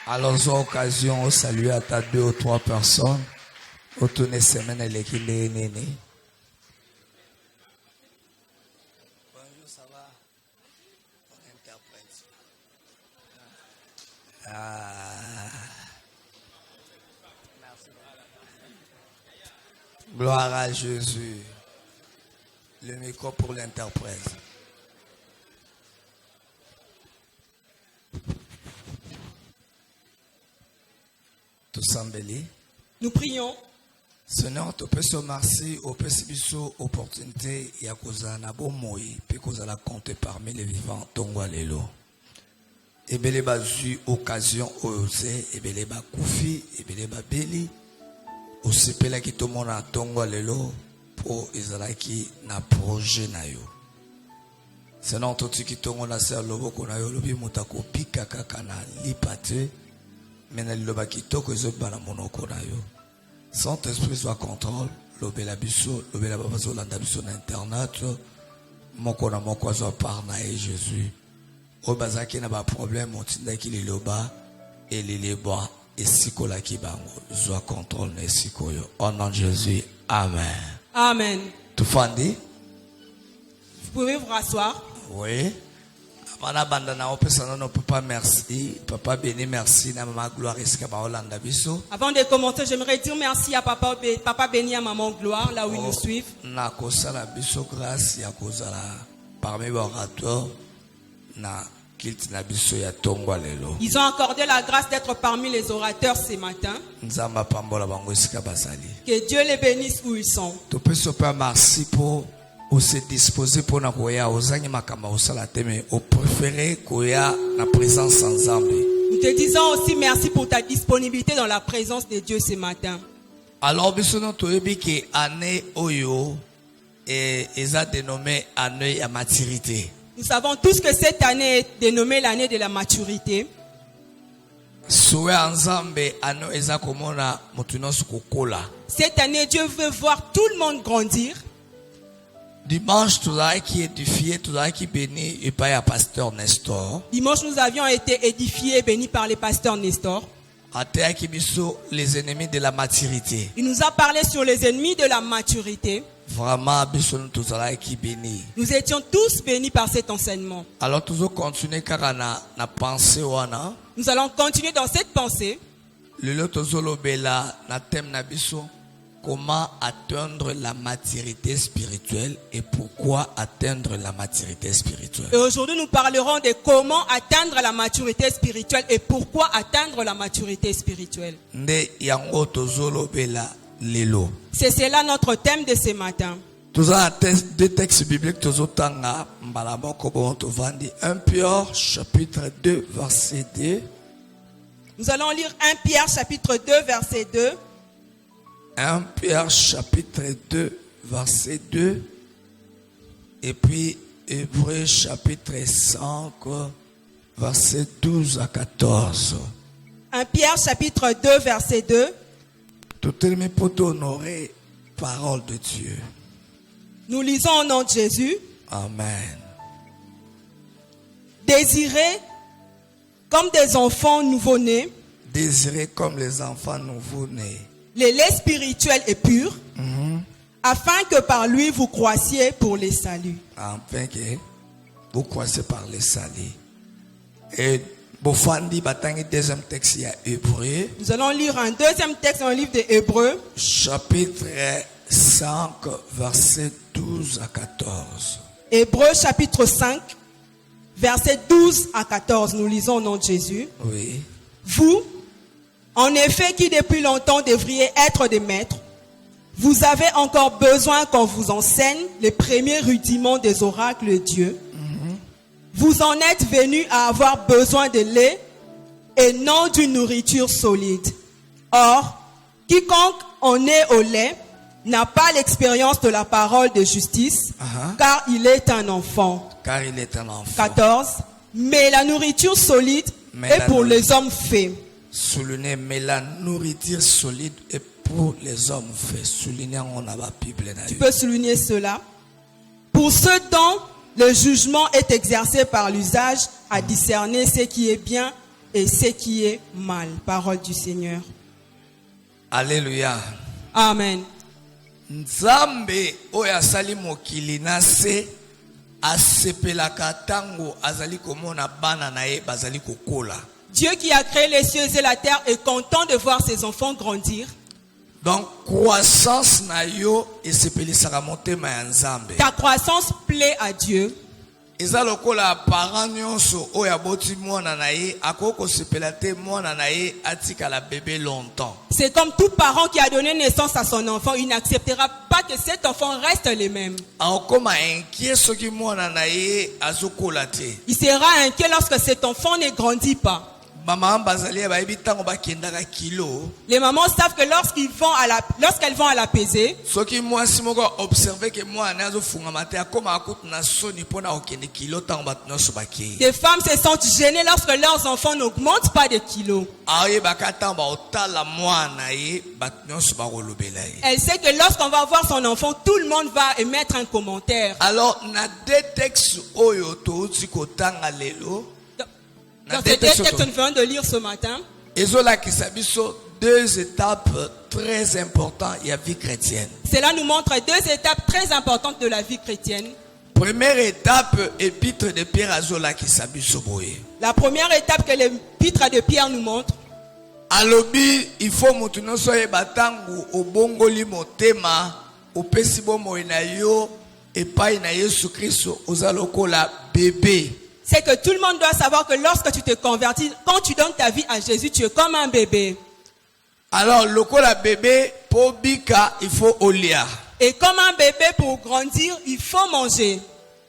Alors, aux occasions, saluer à ta 2 ou 3 personnes. Au tourner semaine, elle est qui est née. Bonjour, ça va? On interprète. Merci. Gloire à Jésus. Le micro pour l'interprète. Nous prions. Seigneur, tu peux se remercier au possible opportunité et à cause de la bonne moïe, puis cause de la compte parmi les vivants, ton walelo. Et bien, les eu occasion osé, et bien, les koufi, et bien, les beli, aussi pela qui tout le monde a ton walelo, pour Israël qui n'a projet na yo. Seigneur, tout ce qui tombe na ser lobo kona yo, lobi mutako pika kaka na lipate. Saint-Esprit soit contrôle, l'obéla biso, l'obéla babazo, l'andabiso d'internet, mon kona mon quoi soit par naïe Jésus. Au bazaki n'a pas problème, on t'a qui les loba et les leba et sikola qui bango, soit contrôle ne sikoyo. Au nom de Jésus, amen. Amen. Tout fandi? Vous pouvez vous rasseoir? Oui. Papa merci, papa béni merci, na maman gloire Avant de commencer, j'aimerais dire merci à papa béni à maman gloire là où ils nous suivent. Na kosala biso grâce ya kozala parmi les orateurs na kilt na biso ya tongwa lelo. Ils ont accordé la grâce d'être parmi les orateurs ce matin. Nzamba pambola bango esika basali. Que Dieu les bénisse où ils sont. Tu peux se faire merci pour ou se disposer pour na koya ozangi makamba osala teme au préféré koya na présence ensemble. Nous te disons aussi merci pour ta disponibilité dans la présence de Dieu ce matin. Alors bisono toyebi ke année oyo et eza dénommé année ya maturité. Nous savons tous que cette année est dénommée l'année de la maturité. Souhait ensemble année eza komona mutunos kokola. Cette année Dieu veut voir tout le monde grandir. Dimanche, tout ça qui est édifié, tout ça qui béni et pas à pasteur Nestor. Dimanche, nous avions été édifiés et bénis par le pasteur Nestor. Les ennemis de la maturité. Il nous a parlé sur les ennemis de la maturité. Vraiment, tout ça qui béni. Nous étions tous bénis par cet enseignement. Alors, toujours continuer car na pensée wana. Nous allons continuer dans cette pensée. Le lotozolo bela na thème na biso. Comment atteindre la maturité spirituelle et pourquoi atteindre la maturité spirituelle. Et aujourd'hui, nous parlerons de comment atteindre la maturité spirituelle et pourquoi atteindre la maturité spirituelle. C'est cela notre thème de ce matin. Deux textes bibliques, 1 Pierre chapitre 2 verset 2. Nous allons lire 1 Pierre chapitre 2 verset 2. 1 Pierre chapitre 2 verset 2 et puis Hébreux chapitre 5 verset 12 à 14. 1 Pierre chapitre 2 verset 2. Tout est mis pour honorer parole de Dieu. Nous lisons au nom de Jésus. Amen. Désirez comme des enfants nouveau-nés. Désirez comme les enfants nouveau-nés. Le lait spirituel est pur, afin que par lui vous croissiez pour les saluts. Afin que vous croissiez par les saluts. Et Bofandi batangi deuxième texte ya Hébreu. Nous allons lire un deuxième texte dans le livre des Hébreux. Chapitre 5, verset 12 à 14. Hébreux chapitre 5, verset 12 à 14. Nous lisons au nom de Jésus. Oui. Vous, en effet, qui depuis longtemps devriez être des maîtres, vous avez encore besoin qu'on vous enseigne les premiers rudiments des oracles de Dieu. Vous en êtes venus à avoir besoin de lait et non d'une nourriture solide. Or, quiconque en est au lait n'a pas l'expérience de la parole de justice, car il est un enfant. 14. Mais la nourriture solide est pour les hommes faits. Souligner, mais la nourriture solide est pour les hommes faits. Souligner, on a la Bible. Tu peux souligner cela. Pour ceux dont le jugement est exercé par l'usage à discerner ce qui est bien et ce qui est mal. Parole du Seigneur. Alléluia. Amen. Nzambe oya sali mokili na se asepelaka tango azali komona bana na ye bazali kokola. Dieu qui a créé les cieux et la terre est content de voir ses enfants grandir. Donc croissance na yo esepelisaka motema ya Nzambe. Ta croissance plaît à Dieu. Eza lokola parent nyonso oyo aboti mwana na ye akoko sepela te mwana na ye atikala bébé longtemps. C'est comme tout parent qui a donné naissance à son enfant, il n'acceptera pas que cet enfant reste le même. Akoma inquiet soki mwana na ye azokola te. Il sera inquiet lorsque cet enfant ne grandit pas. Maman bazali bayebi tango bakendaka kilo. Les mamans savent que lorsqu'elles vont à la pesée, Soki mwasi moko observer que mwana azofunga mate akoma akutu na soni pona okende kilo tango batnoso baki. des femmes se sentent gênées lorsque leurs enfants n'augmentent pas de kilos. Aye bakata ba otala mwana ye batnoso bakolobela ye. Elle sait que lorsqu'on va voir son enfant, tout le monde va émettre un commentaire. Alors na deux textes oyo touti kotanga lelo. Dans ces deux textes que nous venons de lire ce matin, Ezola kisabiso deux étapes très importantes de la vie chrétienne. cela nous montre deux étapes très importantes de la vie chrétienne. Première étape, épître de Pierre Azola kisabiso boye. La première étape que l'épître de Pierre nous montre, Alobi, il faut mutuno soye batangu obongoli motema opesi bomo na yo epai na Yesu Kristo ozalokola bébé. c'est que tout le monde doit savoir que lorsque tu te convertis, quand tu donnes ta vie à Jésus, tu es comme un bébé. Alors, lokola bébé, pour bika, il faut olia. Et comme un bébé, pour grandir, il faut manger.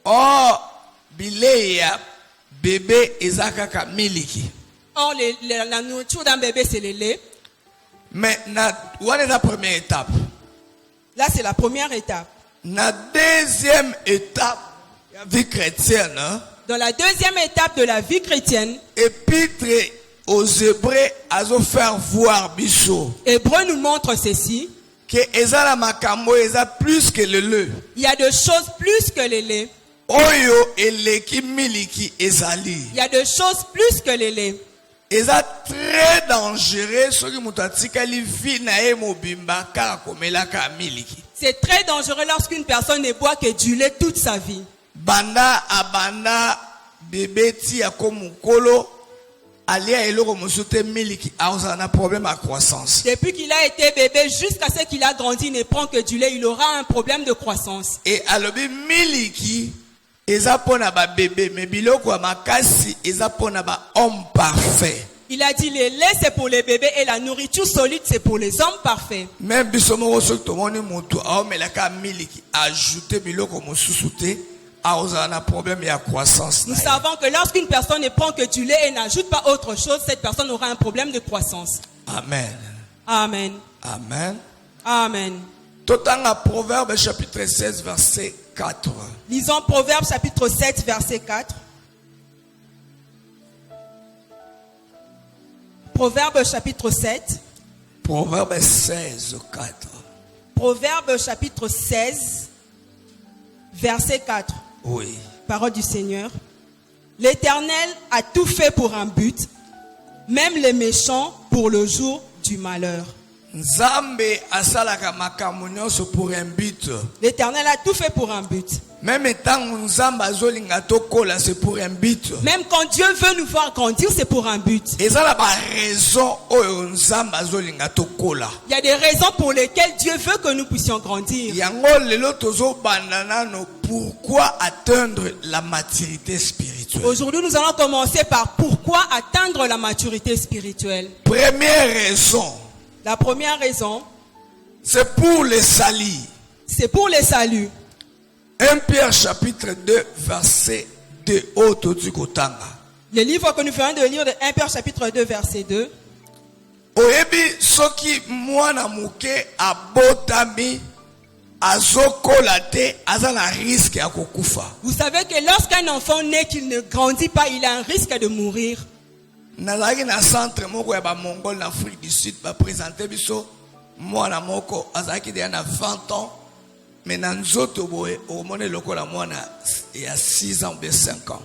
Oh, bileya, bébé, ezakaka miliki. Or, la nourriture d'un bébé, c'est le lait. Mais, what est la première étape? Là, c'est la première étape. La deuxième étape, la vie chrétienne, hein? Dans la deuxième étape de la vie chrétienne, Épître aux Hébreux a faire voir biso Hébreu nous montre ceci. que ezala makambo eza plus que le lait. Il y a de choses plus que le lait. Oyo eleki miliki ezali. Il y a de choses plus que le lait. Eza très dangereux soki mutu atikali vi na ye mobimba kaka komelaka miliki. C'est très dangereux lorsqu'une personne ne boit que du lait toute sa vie. Banda abanda bébé ti ya komukolo alia eloko musute miliki aza na problème à croissance. Depuis qu'il a été bébé jusqu'à ce qu'il a grandi, il ne prend que du lait, il aura un problème de croissance. Et alobi miliki eza pona ba bébé mais biloko ya makasi eza pona ba homme parfait. Il a dit le lait c'est pour les bébés et la nourriture solide c'est pour les hommes parfaits. Même biso moko soki tomoni mutu aomelaka miliki ajouter biloko mosusu te aoza na problème ya croissance. Nous savons que lorsqu'une personne ne prend que du lait et n'ajoute pas autre chose, cette personne aura un problème de croissance. Amen. Amen. Amen. Amen. Totanga Proverbe chapitre 16 verset 4. Lisons Proverbe chapitre 7 verset 4. Proverbe chapitre 7. Proverbe 16 4. Proverbe chapitre 16 verset 4. Oui. Parole du Seigneur. L'Éternel a tout fait pour un but, même les méchants pour le jour du malheur. Nzambe asalaka makambo nyonso pour un but. L'Éternel a tout fait pour un but. Même étant Nzambe azolinga tokola c'est pour un but. Même quand Dieu veut nous voir grandir, c'est pour un but. Ezala ba raison oyo Nzambe azolinga tokola. Il y a des raisons pour lesquelles Dieu veut que nous puissions grandir. Yango lelo tozo bandana no pourquoi atteindre la maturité spirituelle. Aujourd'hui, nous allons commencer par pourquoi atteindre la maturité spirituelle. Première raison. La première raison, C'est pour les salis. c'est pour les saluts. 1 Pierre chapitre 2 verset 2 auto du kotanga. Le livre que nous venons de lire de 1 Pierre chapitre 2 verset 2. Oyebi soki mwana muke abotami azokola te aza na risque ya kokufa. Vous savez que lorsqu'un enfant naît qu'il ne grandit pas, il a un risque de mourir. nazalaki na centre moko ya ba Mongol na Afrique du Sud ba présenter biso mwana moko azalaki déjà na 20 ans mais na nzoto boye omone lokola mwana ya 6 ans ou 5 ans.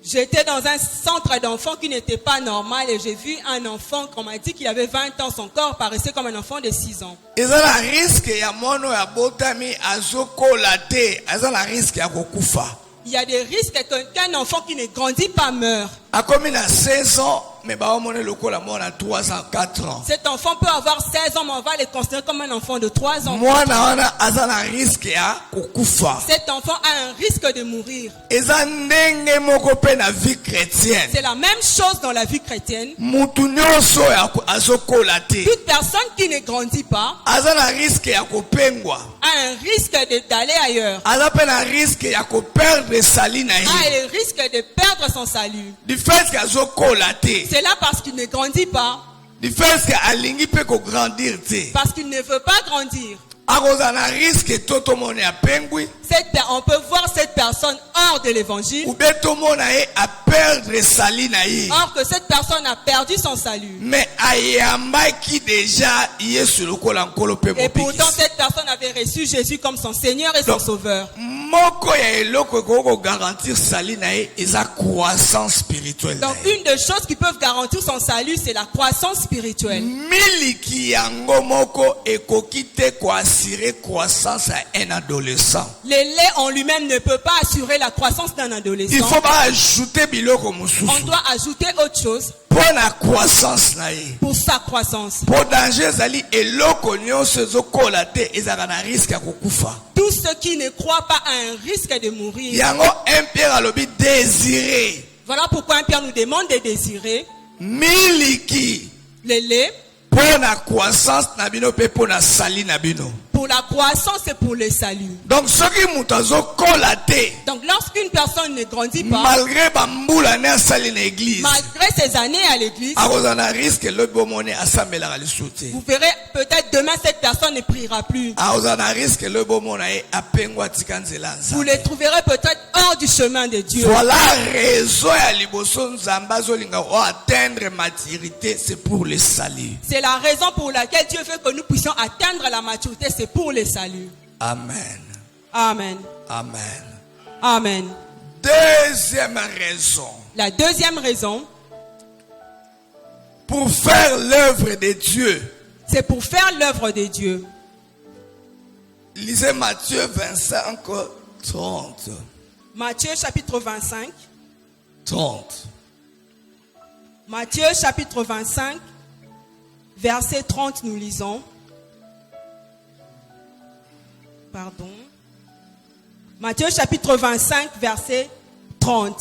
J'étais dans un centre d'enfants qui n'était pas normal et j'ai vu un enfant qu'on m'a dit qu'il avait 20 ans, son corps paraissait comme un enfant de 6 ans. Ezala risque ya mono ya botami azokola te, ezala risque ya kokufa. Il y a des risques qu'un enfant qui ne grandit pas meurt. A comme il a 16 ans, mais bah on le cola moi à 3 ans, 4 ans. Cet enfant peut avoir 16 ans, mais on va le considérer comme un enfant de 3 ans. Moi na azana risque ya kokufa. Cet enfant a un risque de mourir. Ezandenge moko pe na vie chrétienne. C'est la même chose dans la vie chrétienne. Mutu nyonso ya azokola te. Toute personne qui ne grandit pas azana risque ya kopengwa. A un risque d'aller ailleurs. Azapena risque ya ko perdre sali na ye. A le risque de perdre son salut. Du fait que azokola te. C'est là parce qu'il ne grandit pas. Du fait que alingi pe ko grandir te. Parce qu'il ne veut pas grandir. Akozana risque toto mone ya pengwi. On peut voir cette personne hors de l'évangile. Ou beto mona ye a perdre sali na ye. Or que cette personne a perdu son salut. Mais ayamba qui déjà yesu lokola nkolo pe mopikisi. Et pourtant cette personne avait reçu Jésus comme son Seigneur et son Sauveur. Moko ya eloko ko garantir sali na ye eza croissance spirituelle. Donc une des choses qui peuvent garantir son salut, c'est la croissance spirituelle. Miliki yango moko ekoki te ko assurer croissance à un adolescent. Le lait en lui-même ne peut pas assurer la croissance d'un adolescent. Il faut pas ajouter biloko mususu. On doit ajouter autre chose. Pour la croissance na ye. Pour sa croissance. Pour danger zali eloko nyonso ezokola te ezaka na risque ya kokufa. Tout ce qui ne croit pas a un risque de mourir. Yango 1 Pierre alobi désirer. Voilà pourquoi 1 Pierre nous demande de désirer. Miliki. Le lait. Pour la croissance na bino pe pour la sali na bino. Pour la croissance et pour le salut. Donc ce qui mutazo kolate. Donc lorsqu'une personne ne grandit pas, malgré bambula na sali na église, malgré ses années à l'église, akozana risque le bomone asambela lisuti. Vous verrez peut-être demain cette personne ne priera plus. Akozana risque le bomone apengwa tikanzela. Vous le trouverez peut-être hors du chemin de Dieu. Voilà raison ya liboso nzamba zolinga o atteindre maturité, c'est pour le salut. C'est la raison pour laquelle Dieu veut que nous puissions atteindre la maturité, c'est pour le salut. Amen. Amen. Amen. Amen. Deuxième raison. La deuxième raison. Pour faire l'œuvre de Dieu. C'est pour faire l'œuvre de Dieu. Lisez Matthieu 25, 30. Matthieu chapitre 25. 30. Matthieu chapitre 25. Verset 30, nous lisons. Pardon. Matthieu chapitre 25, verset 30.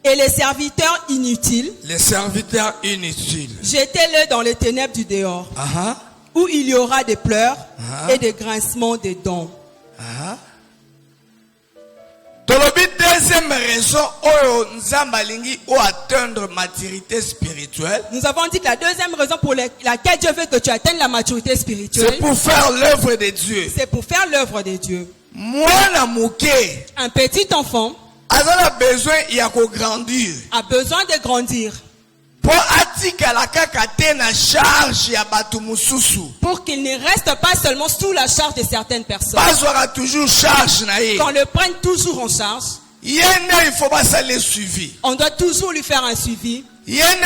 Et les serviteurs inutiles. Les serviteurs inutiles. Jetez-les dans les ténèbres du dehors. Où il y aura des pleurs et des grincements des dents. Deuxième raison, atteindre maturité spirituelle. Nous avons dit que la deuxième raison pour laquelle Dieu veut que tu atteignes la maturité spirituelle, c'est pour faire l'œuvre de Dieu. C'est pour faire l'œuvre de Dieu. Un petit enfant a besoin grandir. A besoin de grandir. Pour qu'il ne reste pas seulement sous la charge de certaines personnes. Qu'on le prenne toujours en charge. On doit toujours lui faire un suivi. C'est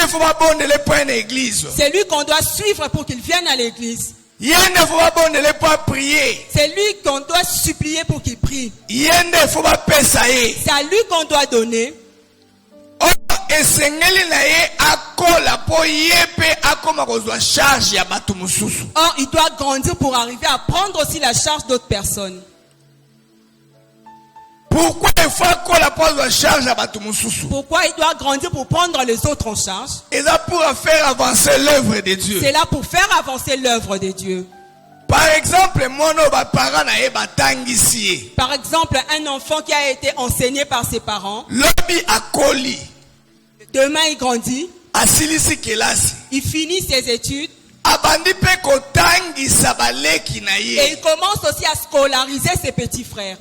lui qu'on doit suivre pour qu'il vienne à l'église. C'est lui qu'on doit supplier pour qu'il prie. C'est à lui qu'on doit donner. Or, il doit grandir pour arriver à prendre aussi la charge d'autres personnes. Pourquoi il faut prendre la charge à Batumususu? Pourquoi il doit grandir pour prendre les autres en charge? Et là pour faire avancer l'œuvre de Dieu. C'est là pour faire avancer l'œuvre de Dieu. Par exemple, par exemple, un enfant qui a été enseigné par ses parents. Demain il grandit. Il finit ses études. Et il commence aussi à scolariser ses petits frères.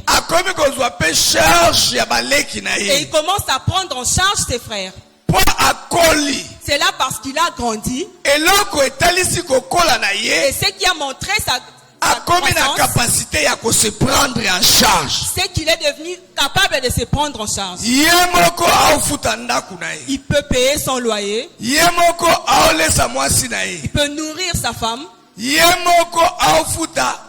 Et il commence à prendre en charge ses frères. po akoli. C'est là parce qu'il a grandi. Eloko etalisi kokola na Et ye. ce qui a montré sa Akomi na croissance, capacité ya ko se prendre en charge. c'est qu'il est devenu capable de se prendre en charge. Ye moko aofuta ndaku na ye. Il peut payer son loyer. Ye moko aolesa mwasi na ye. Il peut nourrir sa femme. Ye moko aofuta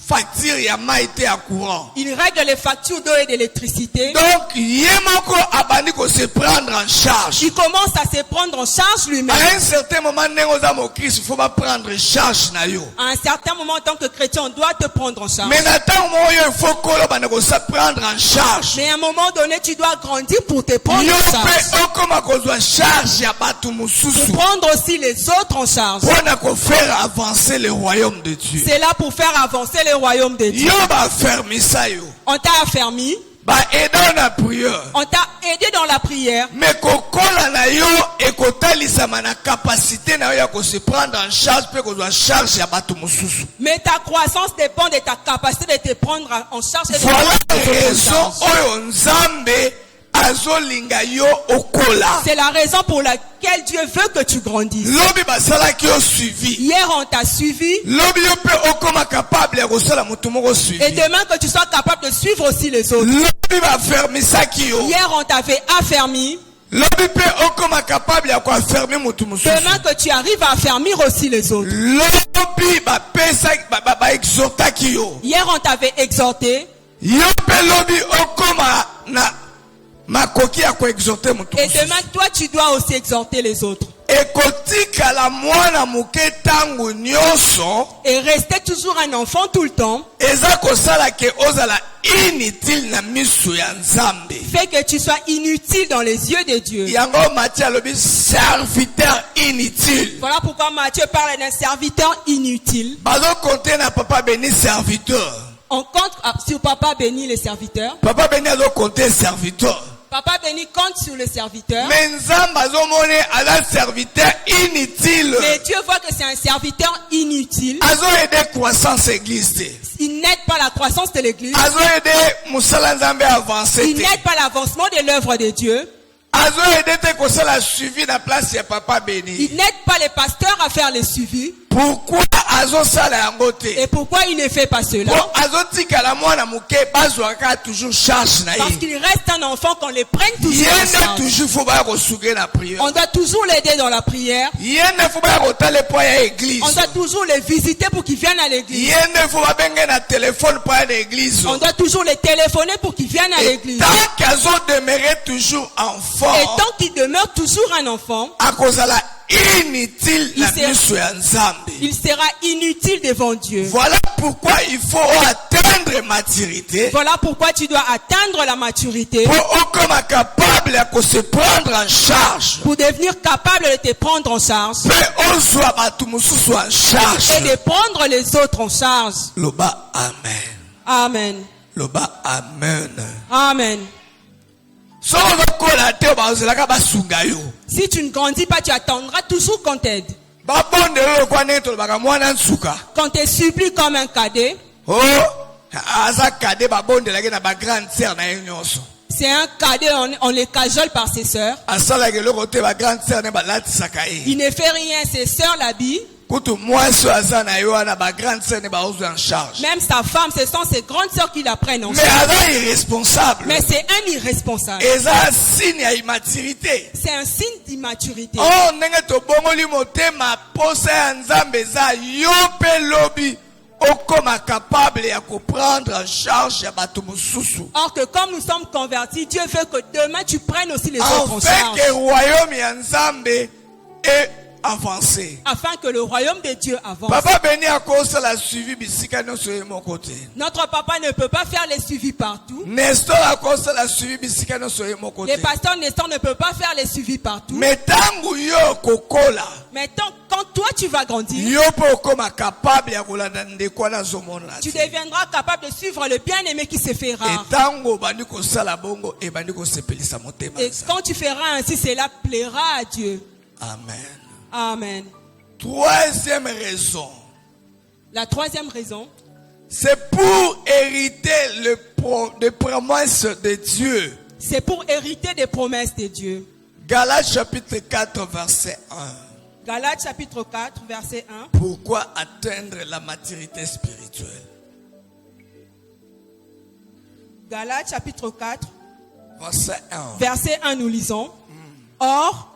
facture ya maïté à courant. Il règle les factures d'eau et d'électricité. Donc ye moko abandi ko se prendre en charge. Il commence à se prendre en charge lui-même. À un certain moment nengoza mo Christ, il faut pas prendre charge na yo. À un certain moment, en tant que chrétien, on doit te prendre en charge. Mais n'attends moi il faut kolo bana ko se prendre en charge. Mais à un moment donné, tu dois grandir pour te prendre Yo en charge. pe okoma ko zwa charge ya batu mususu. Pour prendre aussi les autres en charge. Pour faire avancer le royaume de Dieu. C'est là pour faire avancer le royaume de Dieu. Yo ba fermisa yo. On t'a affermi. Ba aider na prière. On t'a aidé dans la prière. Mais kokola na yo ekotalisa mana capacité na yo ya ko se prendre en charge pe ko zwa charge ya batu mususu. Mais ta croissance dépend de ta capacité de te prendre en charge. Et de Voilà prendre les autres en raison charge. oyo nzambe azolinga yo okola. C'est la raison pour laquelle Dieu veut que tu grandisses. Lobi basalaki yo suivi. Hier, on t'a suivi. Lobi yo pe okoma capable ya kosala mutu moko Et suivi. demain, que tu sois capable de suivre aussi les autres. Lobi bafermisaki yo. Hier, on t'avait affermi. Lobi pe okoma capable ya koafermi mutu mosusu. Demain, que tu arrives à affermir aussi les autres. Lobi bapesaki exhortaki yo. Hier, on t'avait exhorté. Yo pe lobi okoma na makoki ya koexhorte mutu Et mosusu. demain, toi, tu dois aussi exhorter les autres. Ekotikala mwana muke tango nyonso. Et rester toujours un enfant tout le temps Eza kosala ke ozala inutile na misu ya Nzambe. fait que tu sois inutile dans les yeux de Dieu. Yango Matthieu alobi serviteur inutile. Voilà pourquoi Matthieu parle d'un serviteur inutile. Bazo compter na papa béni serviteur. On compte sur Papa béni les serviteurs. Papa béni azo compter serviteur. Papa béni compte sur les serviteurs. Mais Nzambe azo mone ala serviteur inutile. Mais Dieu voit que c'est un serviteur inutile. Azo aider croissance église te. Il n'aide pas la croissance de l'église. Azo aider musala Nzambe avancer Il te. n'aide pas l'avancement de l'œuvre de Dieu. Azo aider te kosala suivi na place ya papa béni. Il n'aide pas les pasteurs à faire les suivis. Pourquoi azo sala yango te? Et pourquoi il ne fait pas cela? Bon, azotikala mwana muke bazwaka toujours charge na Parce ye. qu'il reste un enfant qu'on les prenne toujours en Yende charge. toujours faut ba kosuke na prière. On doit toujours l'aider dans la prière. Yende faut ba kotale po ya église. On doit toujours les visiter pour qu'ils viennent à l'église. Yende faut ba benga na téléphone po ya l'église. On doit toujours les téléphoner pour qu'ils viennent à Et l'église. tant qu'azo demeurer toujours enfant, Et tant qu'il demeure toujours un enfant, akozala inutile Il na sera- miso ya Nzambe. il sera inutile devant Dieu. Voilà pourquoi il faut atteindre maturité. Voilà pourquoi tu dois atteindre la maturité Pour okoma capable ya ko se prendre en charge. pour devenir capable de te prendre en charge Pe ozwa batu mususu en et charge. de prendre les autres en charge. Loba amen. Amen. Loba amen. Amen. So ozokola te bazelaka basunga yo. Si tu ne grandis pas, tu attendras toujours qu'on t'aide. Babondelo kwa nini tolobaka mwana nsuka. Qu'on te supplie comme un cadet, Oh, aza kade babondelaki na ba grande sœur na ye nyonso. c'est un cadet, on les cajole par ses sœurs. Asalaki eloko te ba grande sœur ne balatisaka ye. Il ne fait rien, ses sœurs l'habillent. Kutu mwasi oyo aza na ye wana ba grande sœur ne baozwa en charge. Même sa femme, ce sont ses grandes sœurs qui la prennent en Mais charge. aza irresponsable. Mais c'est un irresponsable. Eza signe ya immaturité. C'est un signe d'immaturité. Oh, ndenge tobongoli motema posa ya Nzambe eza yo pe lobi okoma capable ya prendre en charge ya bato mosusu. Or que comme nous sommes convertis, Dieu veut que demain tu prennes aussi les autres en Afin charge. que le royaume ya Nzambe ait avancé. Afin que le royaume de Dieu avance. Papa béni a cause la suivi bisika nyonso ye mon côté. Notre papa ne peut pas faire les suivis partout. Nestor a cause la suivi bisika nyonso ye mon côté. Les pasteurs Nestor ne peut pas faire les suivis partout. Mais tangu yo kokola, Mais quand toi tu vas grandir, yo po koma capable ya kolanda ndeko na zomona. tu deviendras capable de suivre le bien-aimé qui se fait Et rare. tango bandi ko sala bongo e bandi ko sepelisa motema. Et quand tu feras ainsi, cela plaira à Dieu. Amen. Amen. Troisième raison, La troisième raison, c'est pour hériter les promesses de Dieu. c'est pour hériter des promesses de Dieu. Galates chapitre 4 verset 1. Galates chapitre 4, verset 1. Pourquoi atteindre la maturité spirituelle? Galates chapitre 4, Verset 1. verset 1, nous lisons. Or,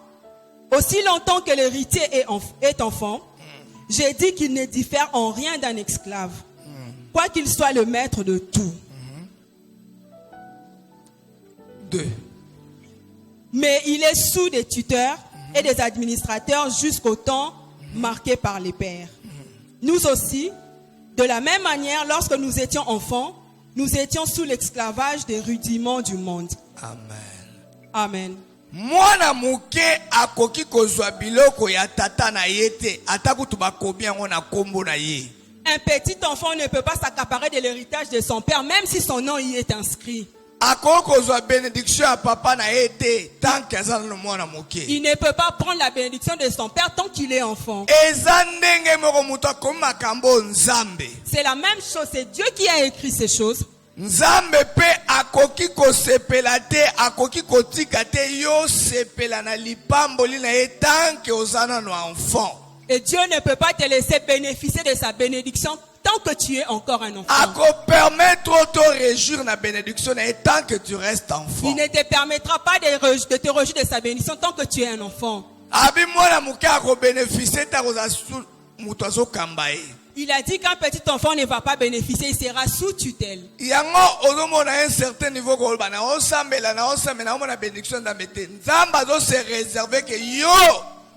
aussi longtemps que l'héritier est enfant, j'ai dit qu'il ne diffère en rien d'un esclave, quoiqu'il soit le maître de tout. 2. Mais il est sous des tuteurs et des administrateurs jusqu'au temps marqué par les pères. Nous aussi, de la même manière, lorsque nous étions enfants, nous étions sous l'esclavage des rudiments du monde. Amen. Amen. Mwana muke akoki kozwa biloko ya tata na yete atakutu bakobi yango na kombo na ye. Un petit enfant ne peut pas s'accaparer de l'héritage de son père, même si son nom y est inscrit. Akoki kozwa bénédiction ya papa na yete tant que azana no mwana muke. Il ne peut pas prendre la bénédiction de son père tant qu'il est enfant. Eza ndenge moko mutu akomi makambo nzambe. C'est la même chose, c'est Dieu qui a écrit ces choses. Nzambe pe akoki kosepela te akoki kotika te yo sepela na lipamboli na ye tant que ozana no enfant. Et Dieu ne peut pas te laisser bénéficier de sa bénédiction tant que tu es encore un enfant. Ako permettre to réjouir na bénédiction na ye tant que tu restes enfant. Il ne te permettra pas de te réjouir de sa bénédiction tant que tu es un enfant. Abi mwana muke ako bénéficier ta koza mutu azokamba ye. Il a dit qu'un petit enfant ne va pas bénéficier, il sera sous tutelle. Yango ozomona un certain niveau ko bana osambela na omona bénédiction nzambe te. Nzamba zo se réserver que yo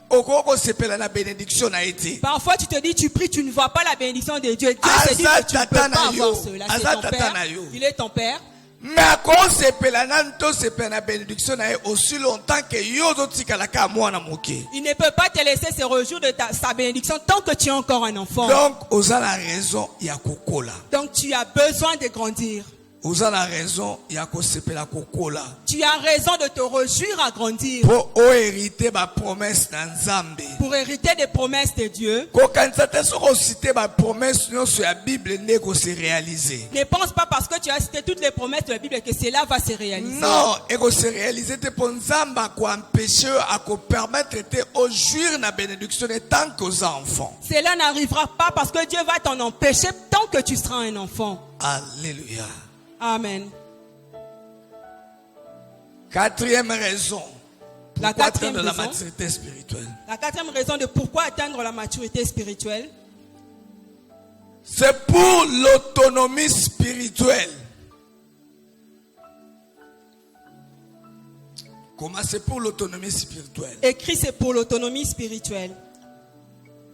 okoko sepela na bénédiction na été. Parfois tu te dis, tu pries, tu ne vois pas la bénédiction de Dieu. Dieu se dit que tu ne peux pas avoir cela. C'est ton père. Il est ton père. Mais à cause sepela nanto sepela na bénédiction na aussi longtemps que yo zo tikala ka mwana muke. Il ne peut pas te laisser se réjouir de sa bénédiction tant que tu es encore un enfant. Donc oza la raison ya kokola. Donc tu as besoin de grandir. Oza la raison ya ko sepela kokola. Tu as raison de te réjouir à grandir. Pour hériter ma promesse na Nzambe. Pour hériter des promesses de Dieu. Ko kanisa te soko citer ma promesse sur la Bible ne ko se réaliser. Ne pense pas parce que tu as cité toutes les promesses de la Bible que cela va se réaliser. Non, et ko se réaliser te pour Nzamba ko empêcher à ko permettre te au jouir na bénédiction tant qu'aux enfants. Cela n'arrivera pas parce que Dieu va t'en empêcher tant que tu seras un enfant. Alléluia. Amen. Quatrième raison. La Pourquoi quatrième atteindre la raison. maturité spirituelle? La quatrième raison de pourquoi atteindre la maturité spirituelle, c'est pour l'autonomie spirituelle. Comment c'est pour l'autonomie spirituelle? écrit c'est pour l'autonomie spirituelle.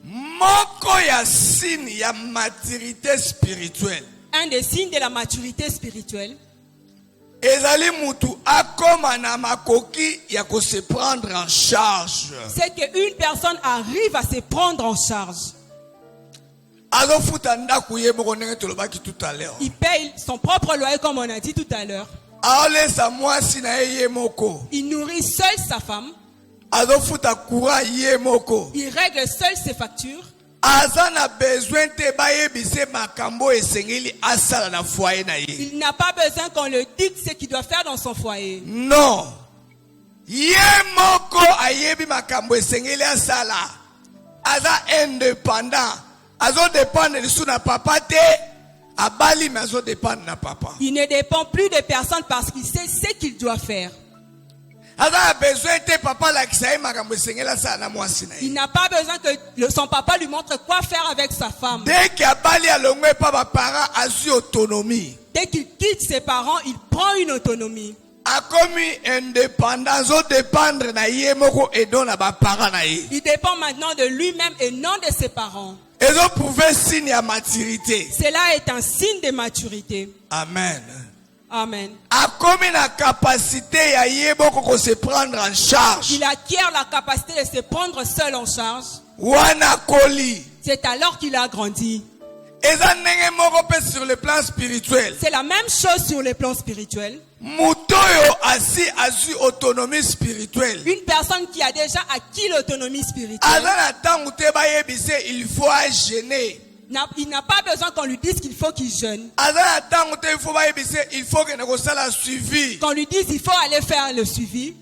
Moko ya signe ya maturité spirituelle. Un des signes de la maturité spirituelle, Ezali mutu akoma na makoki ya ko se prendre en charge. c'est qu'une personne arrive à se prendre en charge. Azofuta ndaku ye moko ndenge tolobaki tout à l'heure. Il paye son propre loyer comme on a dit tout à l'heure. Aolesa mwasi na ye moko. Il nourrit seul sa femme. Azofuta courant ye moko. Il règle seul ses factures. Azana besoin te bayebise makambo esengeli asala na foyer na ye. Il n'a pas besoin qu'on le dicte ce qu'il doit faire dans son foyer. Non. Ye moko ayebi makambo esengeli asala. Aza indépendant. Azo dépendre lisu na papa te. Abali mais azo dépendre na papa. Il ne dépend plus de personne parce qu'il sait ce qu'il doit faire. Aza besoin te papa la kisaye makambo esengeli asala na mwasi na ye. Il n'a pas besoin que son papa lui montre quoi faire avec sa femme. Dès qu'il abali alongwe pa ba parents azu autonomie. Dès qu'il quitte ses parents, il prend une autonomie. Akomi indépendant zo dépendre na ye moko et don na ba parents na ye. Il dépend maintenant de lui-même et non de ses parents. Ezo prouver signe ya maturité. Cela est un signe de maturité. Amen. Amen. Akomi na capacité ya ye moko ko se prendre en charge. Il acquiert la capacité de se prendre seul en charge. Wana koli. C'est alors qu'il a grandi. Eza ndenge moko pe sur le plan spirituel. C'est la même chose sur le plan spirituel. Mutoyo asi azu autonomie spirituelle. Une personne qui a déjà acquis l'autonomie spirituelle Azana tangu te bayebise il faut gêner. Il n'a pas besoin qu'on lui dise qu'il faut qu'il jeûne. Il faut que nous suivi. Qu'on lui dise il faut aller faire le suivi.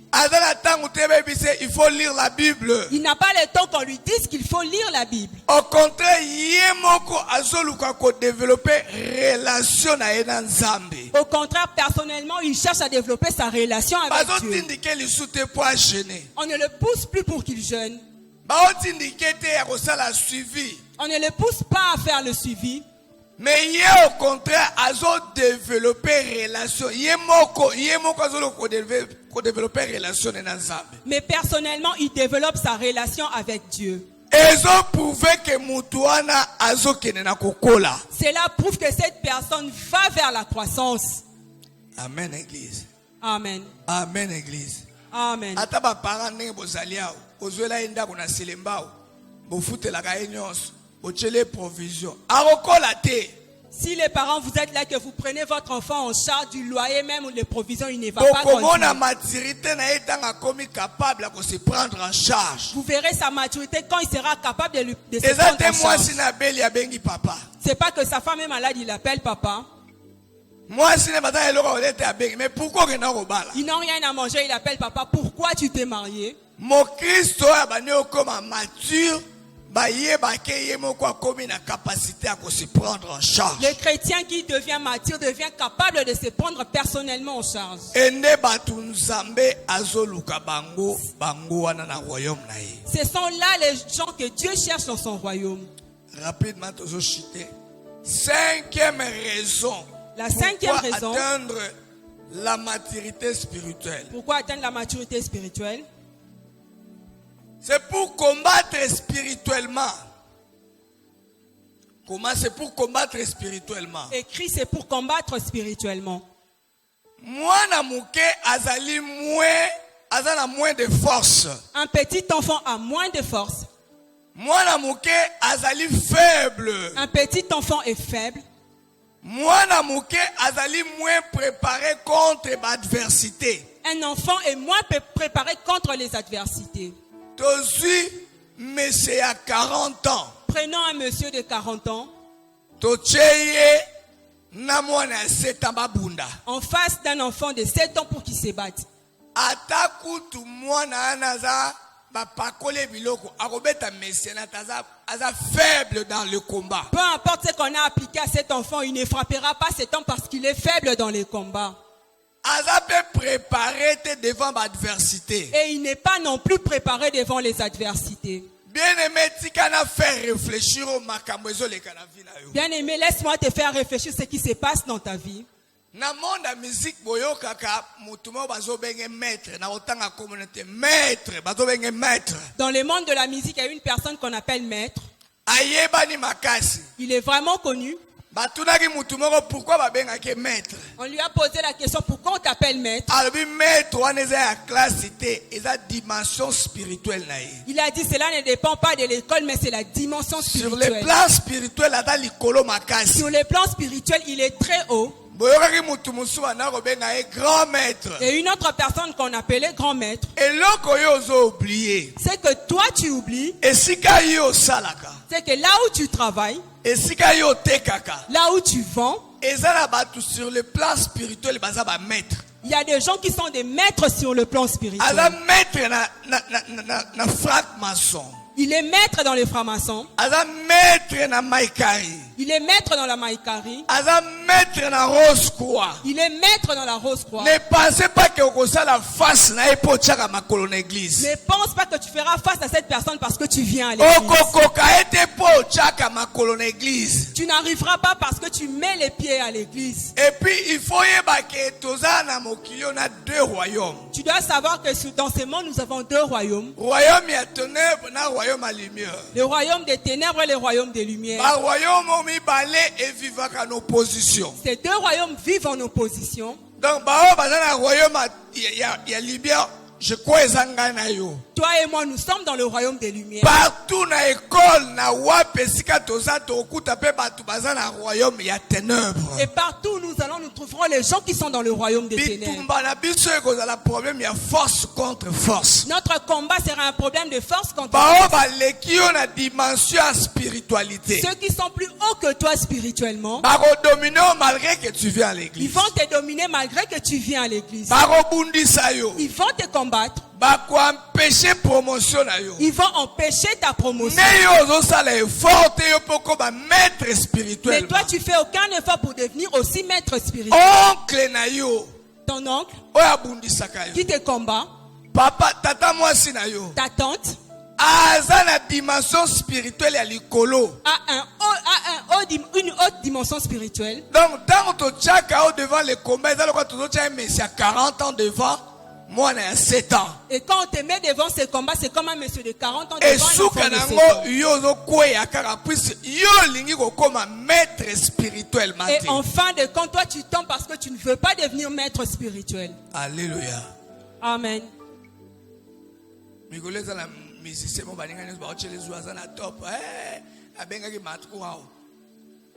Il faut lire la Bible. Il n'a pas le temps qu'on lui dise qu'il faut lire la Bible. Au contraire, développer relation avec Nzambe. Au contraire, personnellement, il cherche à développer sa relation avec Dieu. On ne le pousse plus pour qu'il jeûne. On ne le pousse pas à faire le suivi. Mais il au contraire, à développer relation. Développer relation avec Nzambe. Mais personnellement, il développe sa relation avec Dieu. Cela prouve que cette personne va vers la croissance. Amen, Église. Amen. Amen, Église. Amen. Si les parents, vous êtes là, que vous prenez votre enfant en charge du loyer, même les provisions, il ne va pas continuer. Vous verrez sa maturité quand il sera capable de se prendre en charge. C'est pas que sa femme est malade, il l'appelle papa. Ils n'ont rien à manger, il appelle papa. Pourquoi tu t'es marié? Mon Christ mature. Le chrétien qui devient mature devient capable de se prendre personnellement en charge. Ce sont là les gens que Dieu cherche dans son royaume. Rapidement, cinquième raison. La cinquième raison. Atteindre la maturité spirituelle. Pourquoi atteindre la maturité spirituelle? C'est pour combattre spirituellement. Comment c'est pour combattre spirituellement? Écrit, c'est pour combattre spirituellement. Mwana muke azali moins de force. Un petit enfant a moins de force. Mwana muke azali faible. Un petit enfant est faible. Mwana muke azali moins préparé contre l'adversité. Un enfant est moins préparé contre les adversités. Monsieur à 40 ans. Prenons un monsieur de 40 ans. En face d'un enfant de 7 ans pour qu'il se batte. Faible dans le combat. Peu importe ce qu'on a appliqué à cet enfant, il ne frappera pas cet homme parce qu'il est faible dans les combats. Préparé devant l'adversité. Et il n'est pas non plus préparé devant les adversités. Bien-aimé, faire réfléchir au Bien-aimé, laisse-moi te faire réfléchir ce qui se passe dans ta vie. Dans le monde de la musique, dans le monde de la musique, il y a une personne qu'on appelle maître. Il est vraiment connu. On lui a posé la question, pourquoi on t'appelle maître? Il a dit, cela ne dépend pas de l'école, mais c'est la dimension spirituelle. Sur le plan spirituel, il est très haut. Et une autre personne qu'on appelait grand maître. C'est que toi tu oublies. C'est que là où tu travailles, là où tu vends, sur le plan spirituel, il y a des gens qui sont des maîtres sur le plan spirituel. Il est maître dans les francs-maçons. Il est maître dans la maïkari. Il est maître dans la Rose-Croix. Ne pensez pas que vous allez la face na epochaka makolo na église. Ne pense pas que tu feras face à cette personne parce que tu viens à l'église. Tu n'arriveras pas parce que tu mets les pieds à l'église. Et puis il faut que tozana mokili na deux royaumes. Tu dois savoir que dans ce monde nous avons deux royaumes. Royaume ya ténèbres na royaume à lumière. Le royaume des ténèbres et le royaume des lumières. Ba royaume et vivent en opposition. Ces deux royaumes vivent en opposition. Donc, le royaume, il y a lumière. Je crois que toi et moi, nous sommes dans le royaume des lumières. Partout na école na wapesika toza tokuta pe batu baza na royaume ya ténèbres. Et partout où nous allons, nous trouverons les gens qui sont dans le royaume des ténèbres. Bitumba na biso ekozala problème ya force contre force. Notre combat sera un problème de force contre Bao force. baleki yo na dimension ya spiritualité. Ceux qui sont plus hauts que toi spirituellement, Bako dominer malgré que tu viens à ils l'église. vont te dominer malgré que tu viens à l'église. Bako bundisa yo. Ils vont te combattre. Bako empêcher promotion na yo. Ils vont empêcher ta promotion. Ne yo ozosala effort te yo poko ba maître Mais spirituel. toi, tu fais aucun effort pour devenir aussi maître spirituel. Oncle na yo. Ton oncle Oyo abundisaka yo. qui te combat, Papa, tata mwasi na yo. ta tante, Aza na dimension spirituelle ya likolo. une haute dimension spirituelle. Donc, tant que tu as devant les combats, tu as un monsieur à 40 ans devant, moi, j'ai 7 ans. Et quand on te met devant ces combats, c'est comme un monsieur de 40 ans Et devant un sous enfant de 7 ans. Kanango, yo kwe ya kara puisse yo lingi ko koma maître spirituel Et matin. en fin de compte, toi tu tombes parce que tu ne veux pas devenir maître spirituel. Alléluia. Amen. Migolé za la musicien mo balinga nyos ba ochele zuwa za na top. Abenga ki matku hao.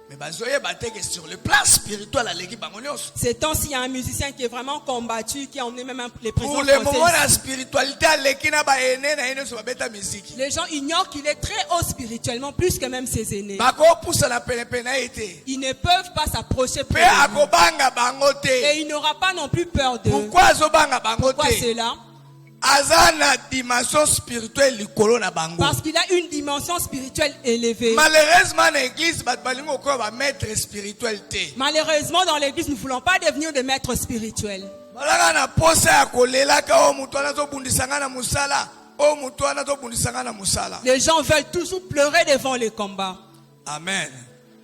Mais bazoye bateke sur le plan spirituel à l'équipe bangonyos. Ces temps-ci, il y a un musicien qui est vraiment combattu, qui a emmené même les présidents Pour le moment français. la spiritualité à l'équipe na ba ene na ene so ba beta musique. Les gens ignorent qu'il est très haut spirituellement, plus que même ses aînés. Bako poussa la pena été. Ils ne peuvent pas s'approcher Pe près de lui. akobanga bangote. Et il n'aura pas non plus peur d'eux. Pourquoi zobanga Pourquoi bangote? cela? Azana dimension spirituelle likolo na bango. Parce qu'il a une dimension spirituelle élevée. Malheureusement l'église bat balingo ko ba maître spirituel te. Malheureusement, dans l'église, nous ne voulons pas devenir des maîtres spirituels. Balanga na posa ya kolela ka o mutu ana zo bundisanga na musala. O mutu ana zo bundisanga na musala. Les gens veulent toujours pleurer devant les combats. Amen.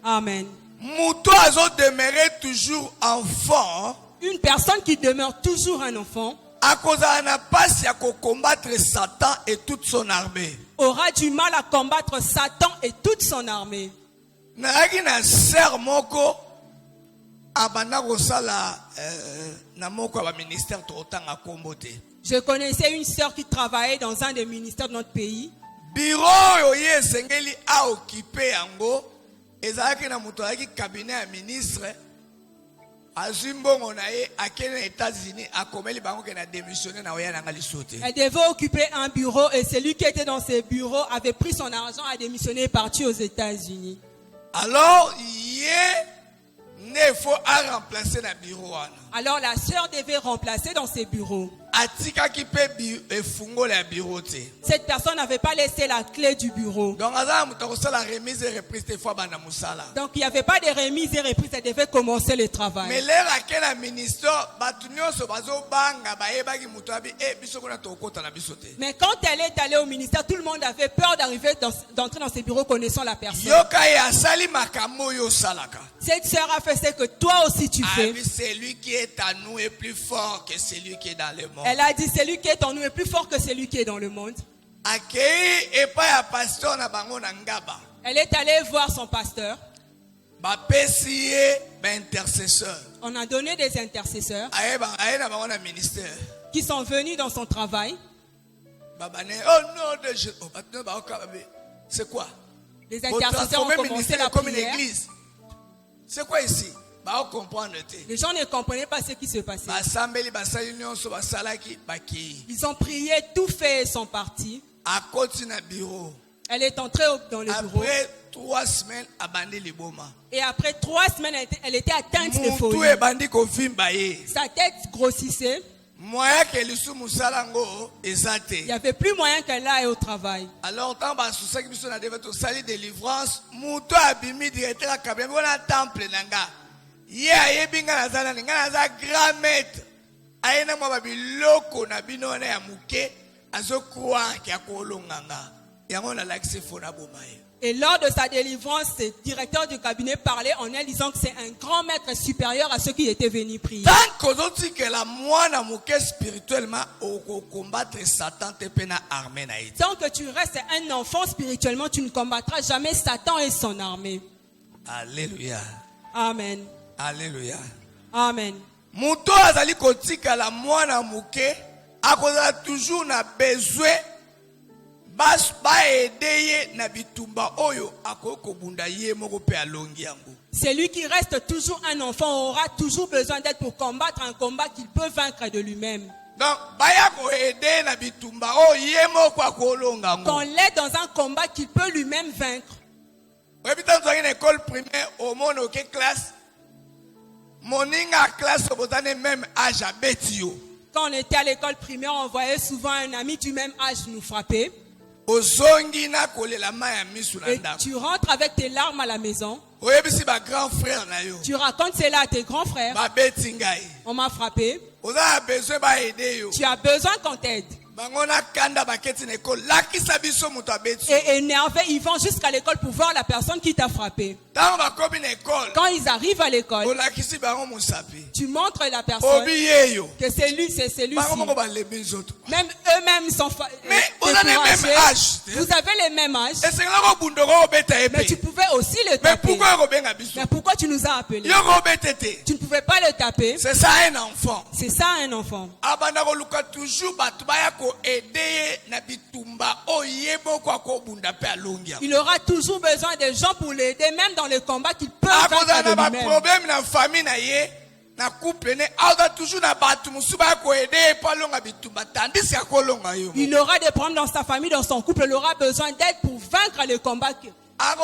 Amen. Mutu azo demeurer toujours enfant. Une personne qui demeure toujours un enfant Akoza na passe ya ko combattre Satan et toute son armée. aura du mal à combattre Satan et toute son armée. Naaki na sœur moko abanda kosala na moko ba ministère totanga kombo te. Je connaissais une sœur qui travaillait dans un des ministères de notre pays. Bureau yo ye sengeli a occupé yango ezalaki na muto aki cabinet ya ministre azimbongo na ye akene États-Unis akomeli bango ke na démissionner na oya nanga lisote. Elle devait occuper un bureau et celui qui était dans ce bureau avait pris son argent, a démissionné et est parti aux États-Unis. Alors ye ne faut à remplacer na bureau wana. Alors la sœur devait remplacer dans ses bureaux. Atikaki pe efungola ya bureau te. Cette personne n'avait pas laissé la clé du bureau. Donc azala muto kosala remise et reprise te fois bana musala. Donc il n'y avait pas de remise et reprise, elle devait commencer le Mais travail. l'air à quel ministère batu nyonso bazo banga bayebaki muto abi biso kona tokota na biso te. Mais quand elle est allée au ministère, tout le monde avait peur d'arriver d'entrer dans ses bureaux connaissant la personne. Yoka ya sali makambo yo salaka. Cette sœur a fait ce que toi aussi tu fais. Celui qui est à nous est plus fort que celui qui est dans le monde. Elle a dit, celui qui est en nous est plus fort que celui qui est dans le monde. Akei et pas ya pasteur na bango na ngaba. Elle est allée voir son pasteur. Ba pesiye ba intercesseur. On a donné des intercesseurs Aye na bango na ministère. qui sont venus dans son travail. Babane oh non de je oh batno ba okabe. C'est quoi? Les Vous intercesseurs ont transformez commencé ministère la comme une prière. église. C'est quoi ici? Ba comprendre te. Les gens ne comprenaient pas ce qui se passait. Basambeli basali nyonso basalaki baki. Ils ont prié, tout fait et sont partis. Akoti na bureau. Elle est entrée dans le bureau. Après 3 semaines abandé liboma. Et après 3 semaines, elle était atteinte de Mutu folie. ebandi kovimba ye. Sa tête grossissait. Moya ke lisu musalango Il ezate. n'y avait plus moyen qu'elle aille au travail. Alors tant basusaki biso na devait to sali délivrance, mutu abimi directeur akabela bona temple nanga. Ye ayebinga nazana ninga naza grand maître. Ayena mwa babiloko na bino na ya muke azo croire ki akolonganga. Yango na lakise fona bomaye. Et lors de sa délivrance, le directeur du cabinet parlait en elle disant que c'est un grand maître supérieur à ceux qui étaient venus prier. Tant que la moine muke spirituellement au combattre Satan te pena armée na iti. Tant que tu restes un enfant spirituellement, tu ne combattras jamais Satan et son armée. Alléluia. Amen. Alléluia. Amen. Muto azali kotika la moine muke akozala toujours na besoin Celui qui reste toujours un enfant aura toujours besoin d'aide pour combattre un combat qu'il peut vaincre de lui-même. Qu'on l'aide dans un combat qu'il peut lui-même vaincre. École primaire, au monde, classe. Même âge à Betio. Quand on était à l'école primaire, on voyait souvent un ami du même âge nous frapper. Et tu rentres avec tes larmes à la maison. Tu racontes cela à tes grands frères. On m'a frappé. Tu as besoin qu'on t'aide. Et énervés, ils vont jusqu'à l'école pour voir la personne qui t'a frappé. Quand ils arrivent à l'école, tu montres à la personne que c'est lui, c'est celui-ci. Même eux-mêmes sont découragés. Vous avez les mêmes âges. Mais tu pouvais aussi le taper. Mais pourquoi tu nous as appelés? Tu ne pouvais pas le taper. C'est ça un enfant. C'est ça un enfant. Il aura toujours besoin de gens pour l'aider, même dans les combats qu'il peut vaincre de lui-même. Il aura des problèmes dans sa famille, dans son couple. Il aura besoin d'aide pour vaincre les combats. Même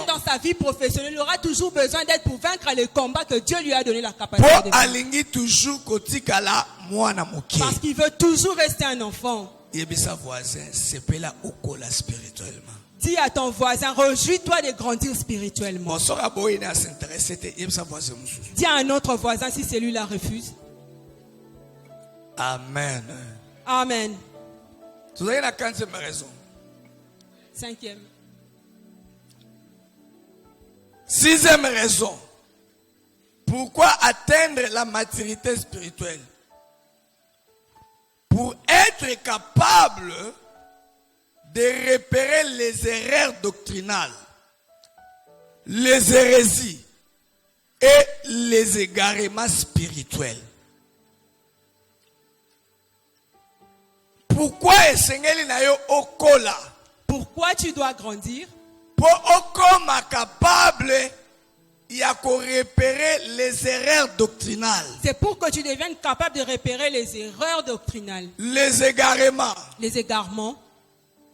dans sa vie professionnelle, il aura toujours besoin d'aide pour vaincre les combats que Dieu lui a donné la capacité de vaincre. Parce qu'il veut toujours rester un enfant. Dis à ton voisin, réjouis-toi de grandir spirituellement. Dis à un autre voisin si celui-là refuse. Amen. Amen. Tu as la 15e raison. 5e. 6e raison. Pourquoi atteindre la maturité spirituelle? Pour être capable de repérer les erreurs doctrinales, les hérésies et les égarements spirituels. Pourquoi Pourquoi tu dois grandir? Pour être capable de repérer les erreurs doctrinales. C'est pour que tu deviennes capable de repérer les erreurs doctrinales. Les égarements. Les égarements.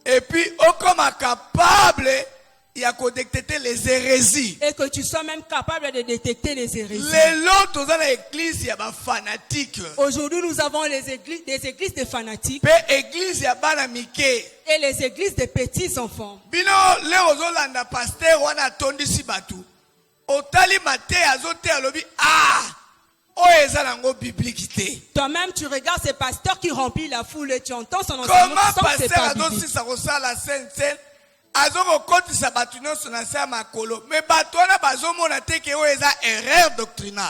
Et puis, être capable de détecter les hérésies. Et que tu sois même capable de détecter les hérésies. Aujourd'hui, nous avons des églises de fanatiques. Et les églises de petits enfants. Toi-même, tu regardes ces pasteurs qui remplissent la foule et tu entends son enseignement sans que c'est pas biblique.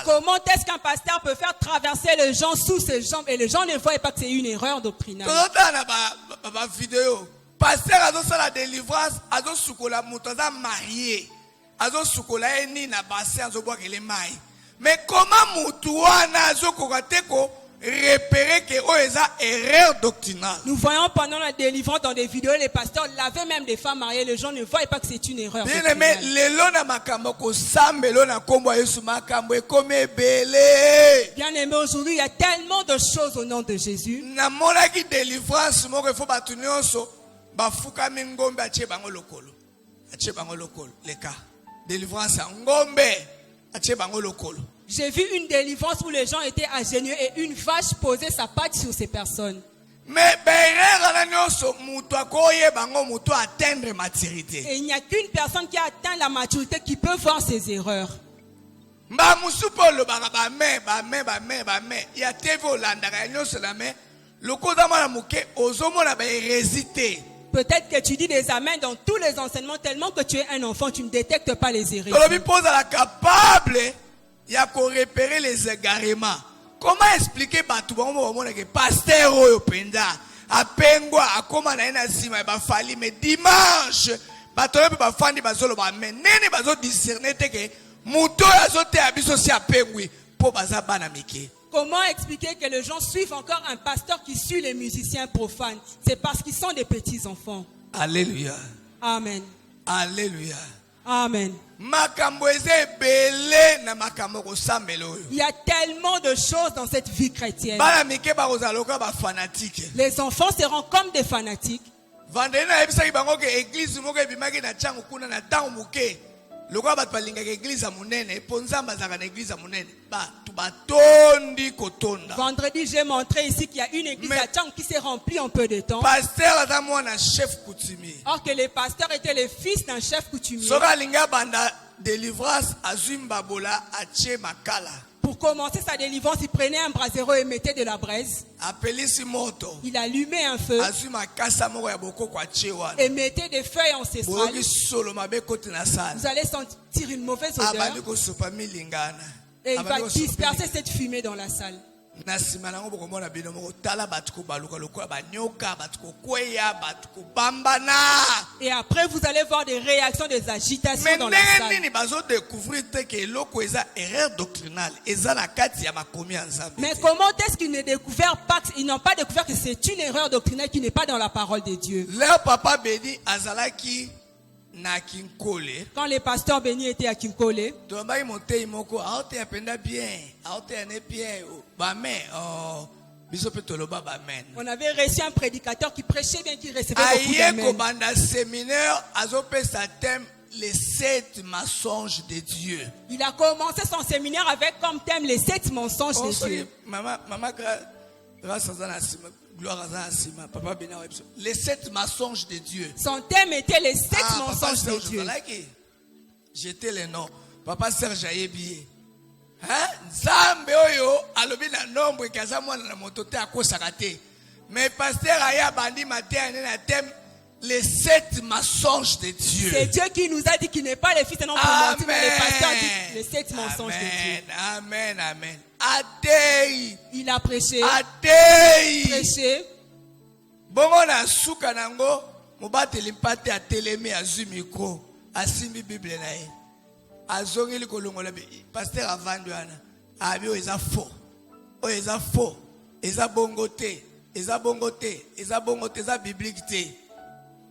Comment est-ce qu'un pasteur peut faire traverser les gens sous ses jambes et les gens ne voient pas que c'est une erreur doctrinale? Pasteur a la délivrance, a marié, a mais comment Moutouana repérer que erreur doctrinale? Nous voyons pendant la délivrance dans des vidéos, les pasteurs lavaient même des femmes mariées. Les gens ne voient pas que c'est une erreur doctrinale. Bien aimé, aujourd'hui, il y a tellement de choses au nom de Jésus. J'ai vu une délivrance où les gens étaient agenouillés et une vache posait sa patte sur ces personnes. Mais et il n'y a qu'une personne qui a atteint la maturité qui peut voir ses erreurs. Peut-être que tu dis des amens dans tous les enseignements tellement que tu es un enfant, tu ne détectes pas les hérésies. Il y a qu'on repérer les égarements. Comment expliquer que pasteur Oyopenda a pengwa a comment na sima ba fali mais dimanche batole ba fandi bazolo ba mais nene bazo discerner te que muto azote abiso si apengwi po baza bana mike. Comment expliquer que les gens suivent encore un pasteur qui suit les musiciens profanes? C'est parce qu'ils sont des petits enfants. Alléluia. Amen. Alléluia. Amen. Makambo eze belé na makambo kosambelo oyo. Il y a tellement de choses dans cette vie chrétienne. Bana mike ba kozaloka ba fanatique. Les enfants seront comme des fanatiques. Vendredi na ebisaki bango ke église moko ebimaki na changu kuna na tango muke. Lokola bato balingaka église ya monene, epo nzambe azalaka na église ya monene, bato batondi kotonda. Vendredi, j'ai montré ici qu'il y a une église à Tchang qui s'est remplie en peu de temps. Pasteur aza mwana chef coutumier. Or que les pasteurs étaient les fils d'un chef coutumier. Soka linga banda délivrance azwimba bola ache makala. Pour commencer sa délivrance, il prenait un brasero et mettait de la braise. Apelisi moto. Il allumait un feu Azwima kasa moko ya bokoko ache wana. et mettait des feuilles ancestrales. Boyoki solo mabe kote na sala. Vous allez sentir une mauvaise odeur Abandi kosopa milingana. et il va disperser cette fumée dans la salle. Na sima nango bokomona bino moko tala bato ko baluka lokola banyoka bato ko kweya bato ko bambana. Et après, vous allez voir des réactions, des agitations Mais dans la salle. nini bazo découvrir que eloko eza erreur doctrinale eza na kati ya makomi ya Nzambe. Mais comment est-ce qu'ils n'ont découvert pas, ils n'ont pas découvert que c'est une erreur doctrinale qui n'est pas dans la parole de Dieu? Leur papa Béni azalaki na kinkole. Quand les pasteurs bénis étaient à Kinkole, Tombaki monte moko aote apenda bien, aote ane bien ba men biso pe toloba ba men. on avait reçu un prédicateur qui prêchait bien, qui recevait beaucoup Aye d'amen. ko banda séminaire azope sa thème les 7 mensonges de Dieu. Il a commencé son séminaire avec comme thème les 7 mensonges de Dieu. Maman grâce à Zanasima, gloire à Zanasima, papa Béni les 7 mensonges de Dieu. Son thème était les 7 Papa mensonges de Serge Dieu. Zalaki. J'étais les noms. Papa Serge Ayebi. Hein? Zambe oyo alobi na nombre kaza mwana na motote akosaka te. Mais pasteur Aya bandi matin na thème les 7 mensonges de Dieu. C'est Dieu qui nous a dit qu'il n'est pas le fils d'un homme pour mentir, mais les pasteurs disent les 7 mensonges de Dieu. Amen, amen. Atei. Il a prêché, Atei. prêché. Bongo na suka nango mobateli mpate atelemi azwi micro asimbi bible na ye. Azongeli kolongola be pasteur avandi wana. Abi o eza faux. O eza faux. Eza bongo te. Eza bongo te. Eza bongo te. Eza biblique te.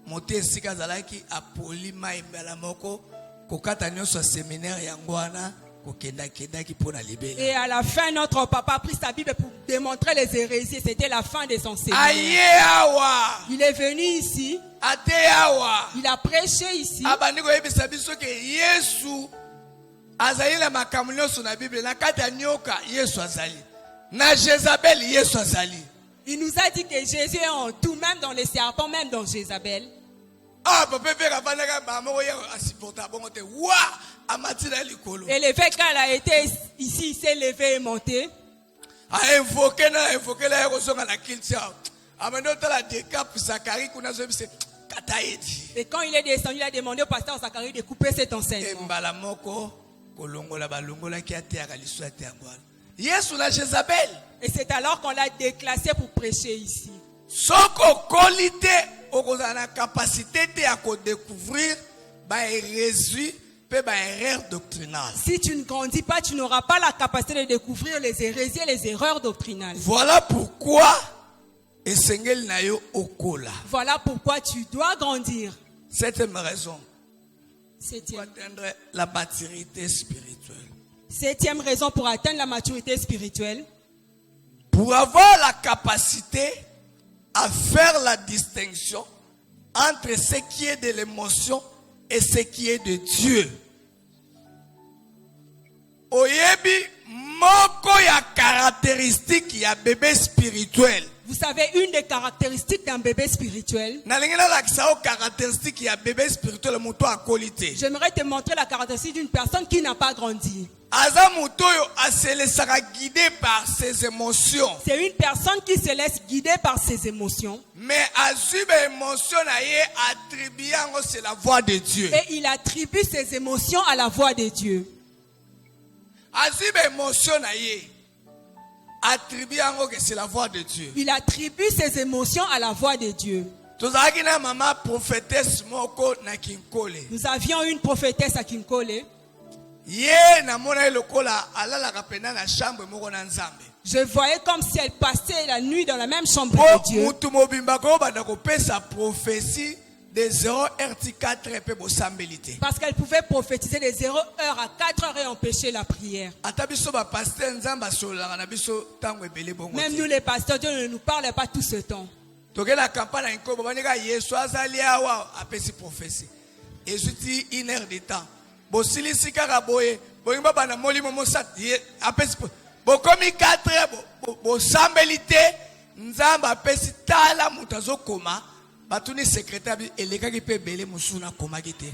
Mote esika zalaki apoli mai mbala moko kokata nyonso séminaire yango wana kokenda ki pona libela. Et à la fin, notre papa a pris sa Bible pour démontrer les hérésies. C'était la fin de son séminaire. Aye awa. Il est venu ici, Ate awa. il a prêché ici. Abandi ko yebisa biso ke Yesu azali na makambo nyonso na Bible na kati ya nyoka Yesu azali. Na Jézabel Yesu azali. Il nous a dit que Jésus est en tout, même dans les serpents, même dans Jézabel. Ah, papa père avandaka mamo ya asipota bongo te wa amatina likolo. Et l'évêque, quand il a été ici, il s'est levé et monté. A invoqué la rosonga na kiltia. Amendo tala décap Zacharie kuna zo bise kataedi. Et quand il est descendu, il a demandé au pasteur Zacharie de couper cet enseignement. Mbala moko kolongola balongola ki ateaka liswa te ngwana. Yesu na Jézabel. Et c'est alors qu'on l'a déclassé pour prêcher ici. Soko qualité okozana na capacité te à découvrir ba hérésie pe ba erreur doctrinale. Si tu ne grandis pas, tu n'auras pas la capacité de découvrir les hérésies et les erreurs doctrinales. Voilà pourquoi esengeli na yo okola. Voilà pourquoi tu dois grandir. Septième raison. Pour Septième. atteindre la maturité spirituelle. Septième raison pour atteindre la maturité spirituelle. Pour avoir la capacité à faire la distinction entre ce qui est de l'émotion et ce qui est de Dieu. Oyebi moko ya caractéristique ya bébé spirituel. Vous savez, une des caractéristiques d'un bébé spirituel. Nalingela la kisao caractéristique ya bébé spirituel muto a qualité. J'aimerais te montrer la caractéristique d'une personne qui n'a pas grandi. Aza muto yo asele sera guidé par ses émotions. C'est une personne qui se laisse guider par ses émotions. Mais azuba émotion na ye attribué yango c'est la voix de Dieu. Et il attribue ses émotions à la voix de Dieu. Azuba émotion na ye attribué yango que c'est la voix de Dieu. Il attribue ses émotions à la voix de Dieu. Tozalaki na mama prophétesse moko na Kinkole. Nous avions une prophétesse à Kinkole. Ye na mona lokola alala kapena na chambre moko na nzambe. Je voyais comme si elle passait la nuit dans la même chambre que Dieu. Mutu mobimba ko banda ko pesa prophétie de 0h4 pe bosambelité. Parce qu'elle pouvait prophétiser de 0h à 4h et empêcher la prière. Ata biso ba pasteur nzamba solanga na biso tango ebele bongo. Même nous les pasteurs, Dieu ne nous parle pas tout ce temps. Toke la campagne nkobo banika Yesu azali awa apesi prophétie. Ezuti 1 heure de temps. Bosilisi kaka boye, boyimba bana molimo mosat apesi bokomi 4 heures bosambelité nzamba apesi tala mutazo koma. Batuni secrétaire elekaki pe belé musuna komaki te.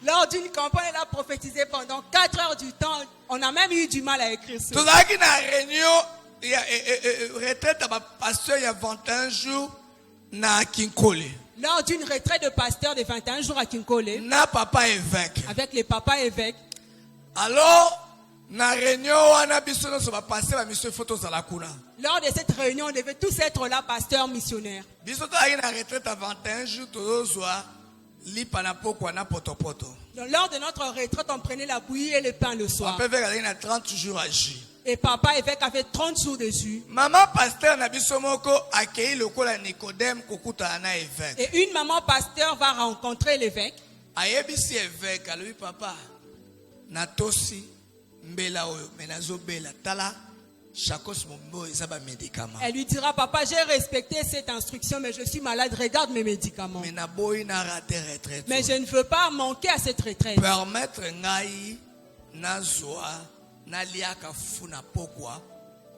Lors d'une campagne, elle a prophétisé pendant 4 heures du temps. On a même eu du mal à écrire ça. Tozaki na réunion retraite à pasteur il y a 21 jours na Kinkole. Lors d'une retraite de pasteur de 21 jours à Kinkole. Na papa évêque. Avec les papas évêques. Alors na réunion wana biso no so ba pasteur ba mission photo za la kuna. Lors de cette réunion, on devait tous être là, pasteurs missionnaires. Biso to na retraite à 21 jours tozwa lipa na poko na potopoto. Donc, lors de notre retraite, on prenait la bouillie et le pain le soir. Papa évêque a 30 jours à jus. Et papa évêque a fait 30 jours de jus. Maman pasteur na biso moko accueilli lokola Nicodème kokuta na évêque. Et une maman pasteur va rencontrer l'évêque. Ayebisi évêque alobi papa natosi mbela oyo menazo bela tala chakos mombo ezaba médicament. Elle lui dira papa j'ai respecté cette instruction mais je suis malade, regarde mes médicaments. Mais na boy na raté retraite. Mais je ne veux pas manquer à cette retraite. Permettre ngai na zoa na liaka funa pokwa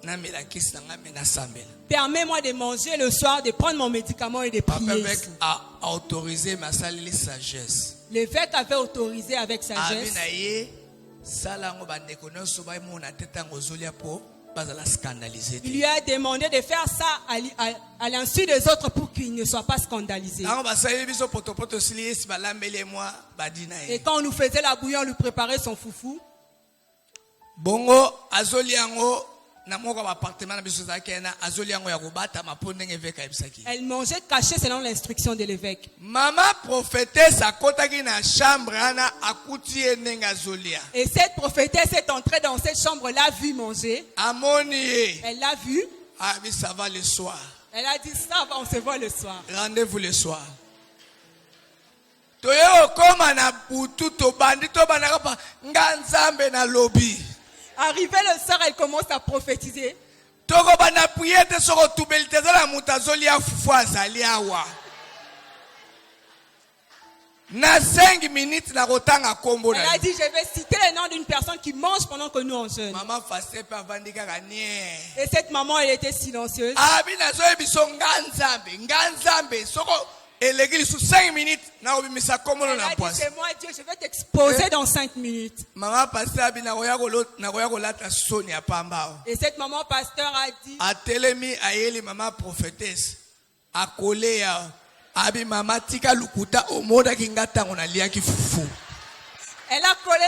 na melakis na ngai na sambela. Permets-moi de manger le soir, de prendre mon médicament et de prier. Papa évêque a autorisé ma salle sagesse. L'évêque avait autorisé avec sagesse. Il lui a demandé de faire ça à l'insu des autres pour qu'il ne soit pas scandalisé. Et quand on nous faisait la bouillie, on lui préparait son foufou. Bongo azoliango. Elle mangeait cachée selon l'instruction de l'évêque. Maman prophétesse a kotaki na chambre ana akuti enenga zolia. Et cette prophétesse est entrée dans cette chambre, l'a vu manger. Amoni. Elle l'a vu. Ah oui, ça va le soir. Elle a dit ça va, on se voit le soir. Rendez-vous le soir. Toyo koma na butu to bandi to banaka pa nganzambe na lobby. Arrivé le soir, elle commence à prophétiser. Elle a dit, je vais citer le nom d'une personne qui mange pendant que nous on jeûne. Et cette maman, elle était silencieuse. Elle a dit, 5 minutes. Elle a dit, c'est moi Dieu, je vais t'exposer dans 5 minutes. Et cette maman pasteur a dit, maman prophétesse, elle a collé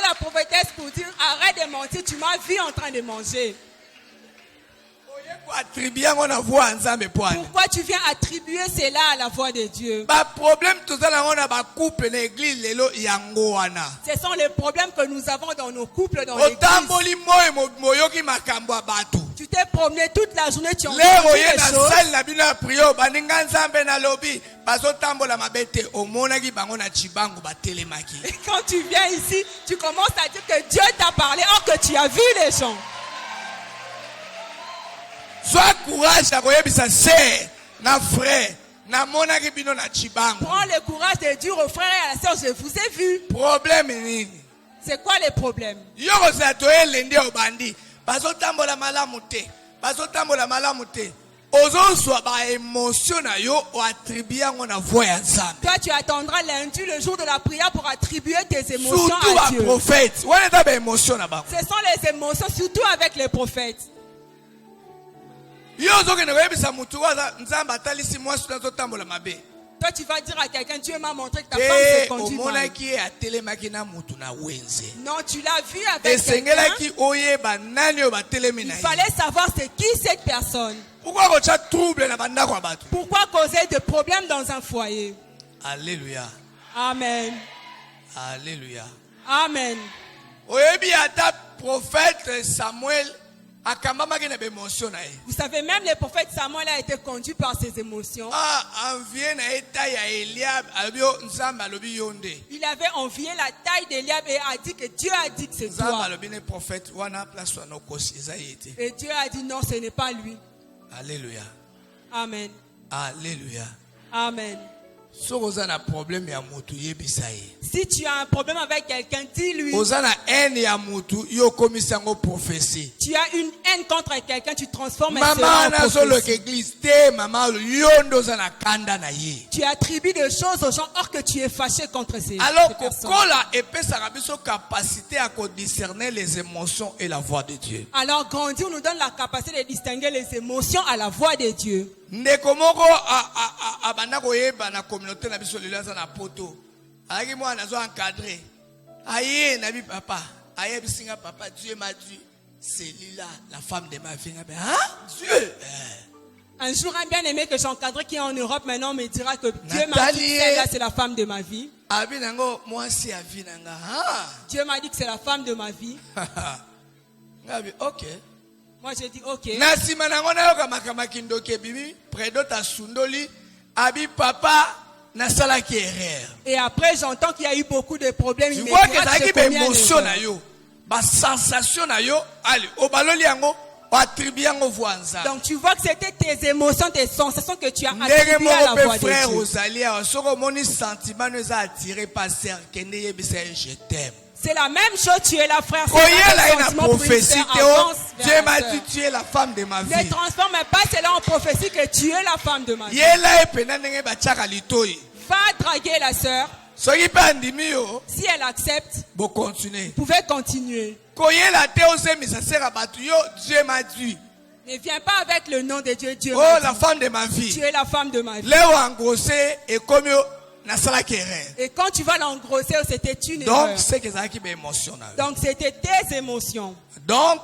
la prophétesse pour dire, arrête de mentir, tu m'as vu en train de manger. Pourquoi tu viens attribuer cela à la voix de Dieu? Ce sont les problèmes que nous avons dans nos couples, dans l'église. Tu t'es promené toute la journée, tu as entendu des choses. Et quand tu viens ici, tu commences à dire que Dieu t'a parlé, or que tu as vu les gens. Sois courage à koyebisa sœur na frère na monaki bino na chibango. Prends le courage de dire aux frères et à la sœur, je vous ai vu. Problème nini? C'est quoi le problème? Yoko za toye lende obandi. Bazotambola malamu te. Bazotambola malamu te. Ozo so ba émotion na yo o attribuer ngo na voix ya Nzambe. Toi tu attendras lundi le jour de la prière pour attribuer tes émotions surtout à Dieu. Surtout les prophètes. Ouais ta ba émotion na ba. Ce sont les émotions surtout avec les prophètes. Toi tu vas dire à quelqu'un, Dieu m'a montré que ta femme se conduit mal. Non, tu l'as vu avec quelqu'un. Il fallait savoir c'est qui cette personne. Pourquoi causer des problèmes dans un foyer? Alléluia. Amen. Alléluia. Amen. Oyebi ata prophète Samuel akamamaki na émotion na ye. Vous savez, même le prophète Samuel a été conduit par ses émotions. Envié na eta ya Eliab alobio nzamba alobi yonde. Il avait envié la taille d'Eliab et a dit que Dieu a dit que c'est Nzamba toi. alobi ne prophète wana place wana kosi ezayete. Et Dieu a dit non, ce n'est pas lui. Alléluia. Amen. Alléluia. Amen. Sokozana problème ya mutu yebisa ye. Si tu as un problème avec quelqu'un, dis-lui. Ozana haine ya mutu yo komisango prophétie. Tu as une haine contre quelqu'un, tu transformes Maman na en solo prophétie. église te maman yondo zana kanda na ye. Tu attribues des choses aux gens or que tu es fâché contre ces Alors personnes. kokola epesa biso capacité à discerner les émotions et la voix de Dieu. Alors grandir nous donne la capacité de distinguer les émotions à la voix de Dieu. Ndeko moko abanda koyeba na communauté na biso lelo na poto. Ayaki mwana zo encadré. Aye na bi papa, aye bisinga papa, Dieu m'a dit c'est Lila, la femme de ma vie. Dieu. Un jour, un bien-aimé que j'ai encadré qui est en Europe maintenant me dira que Dieu m'a dit que celle-là c'est la femme de ma vie. Abinango moi si avinanga. Dieu m'a dit que c'est la femme de ma vie. OK. Moi j'ai dit OK. Nasi manango na yoka makamaki ndoke bibi, predo ta sundoli, abi papa na sala ki erreur. Et après j'entends qu'il y a eu beaucoup de problèmes. Tu vois que ça qui est émotion na yo, ba sensation na yo, allez, au baloli yango, o attribuer yango voanza. Donc tu vois que c'était tes émotions, tes sensations que tu as attribuées à la voix de frère Dieu. Rosalia, soko moni sentiment nous a attiré par ser kende yebisa je t'aime. C'est la même chose, tu es la frère. Dieu m'a dit tu es la femme de ma vie. Ne transforme pas cela en prophétie que tu es la femme de ma vie. Va draguer la sœur. Si elle accepte, vous pouvez continuer. Dieu m'a dit. Ne viens pas avec le nom de Dieu. Dieu oh, la femme de ma vie. Tu es la femme de ma vie. Et quand tu vas l'engrosser, c'était une erreur. Donc, c'est que ça qui est émotionnel. Donc, c'était tes émotions. Donc,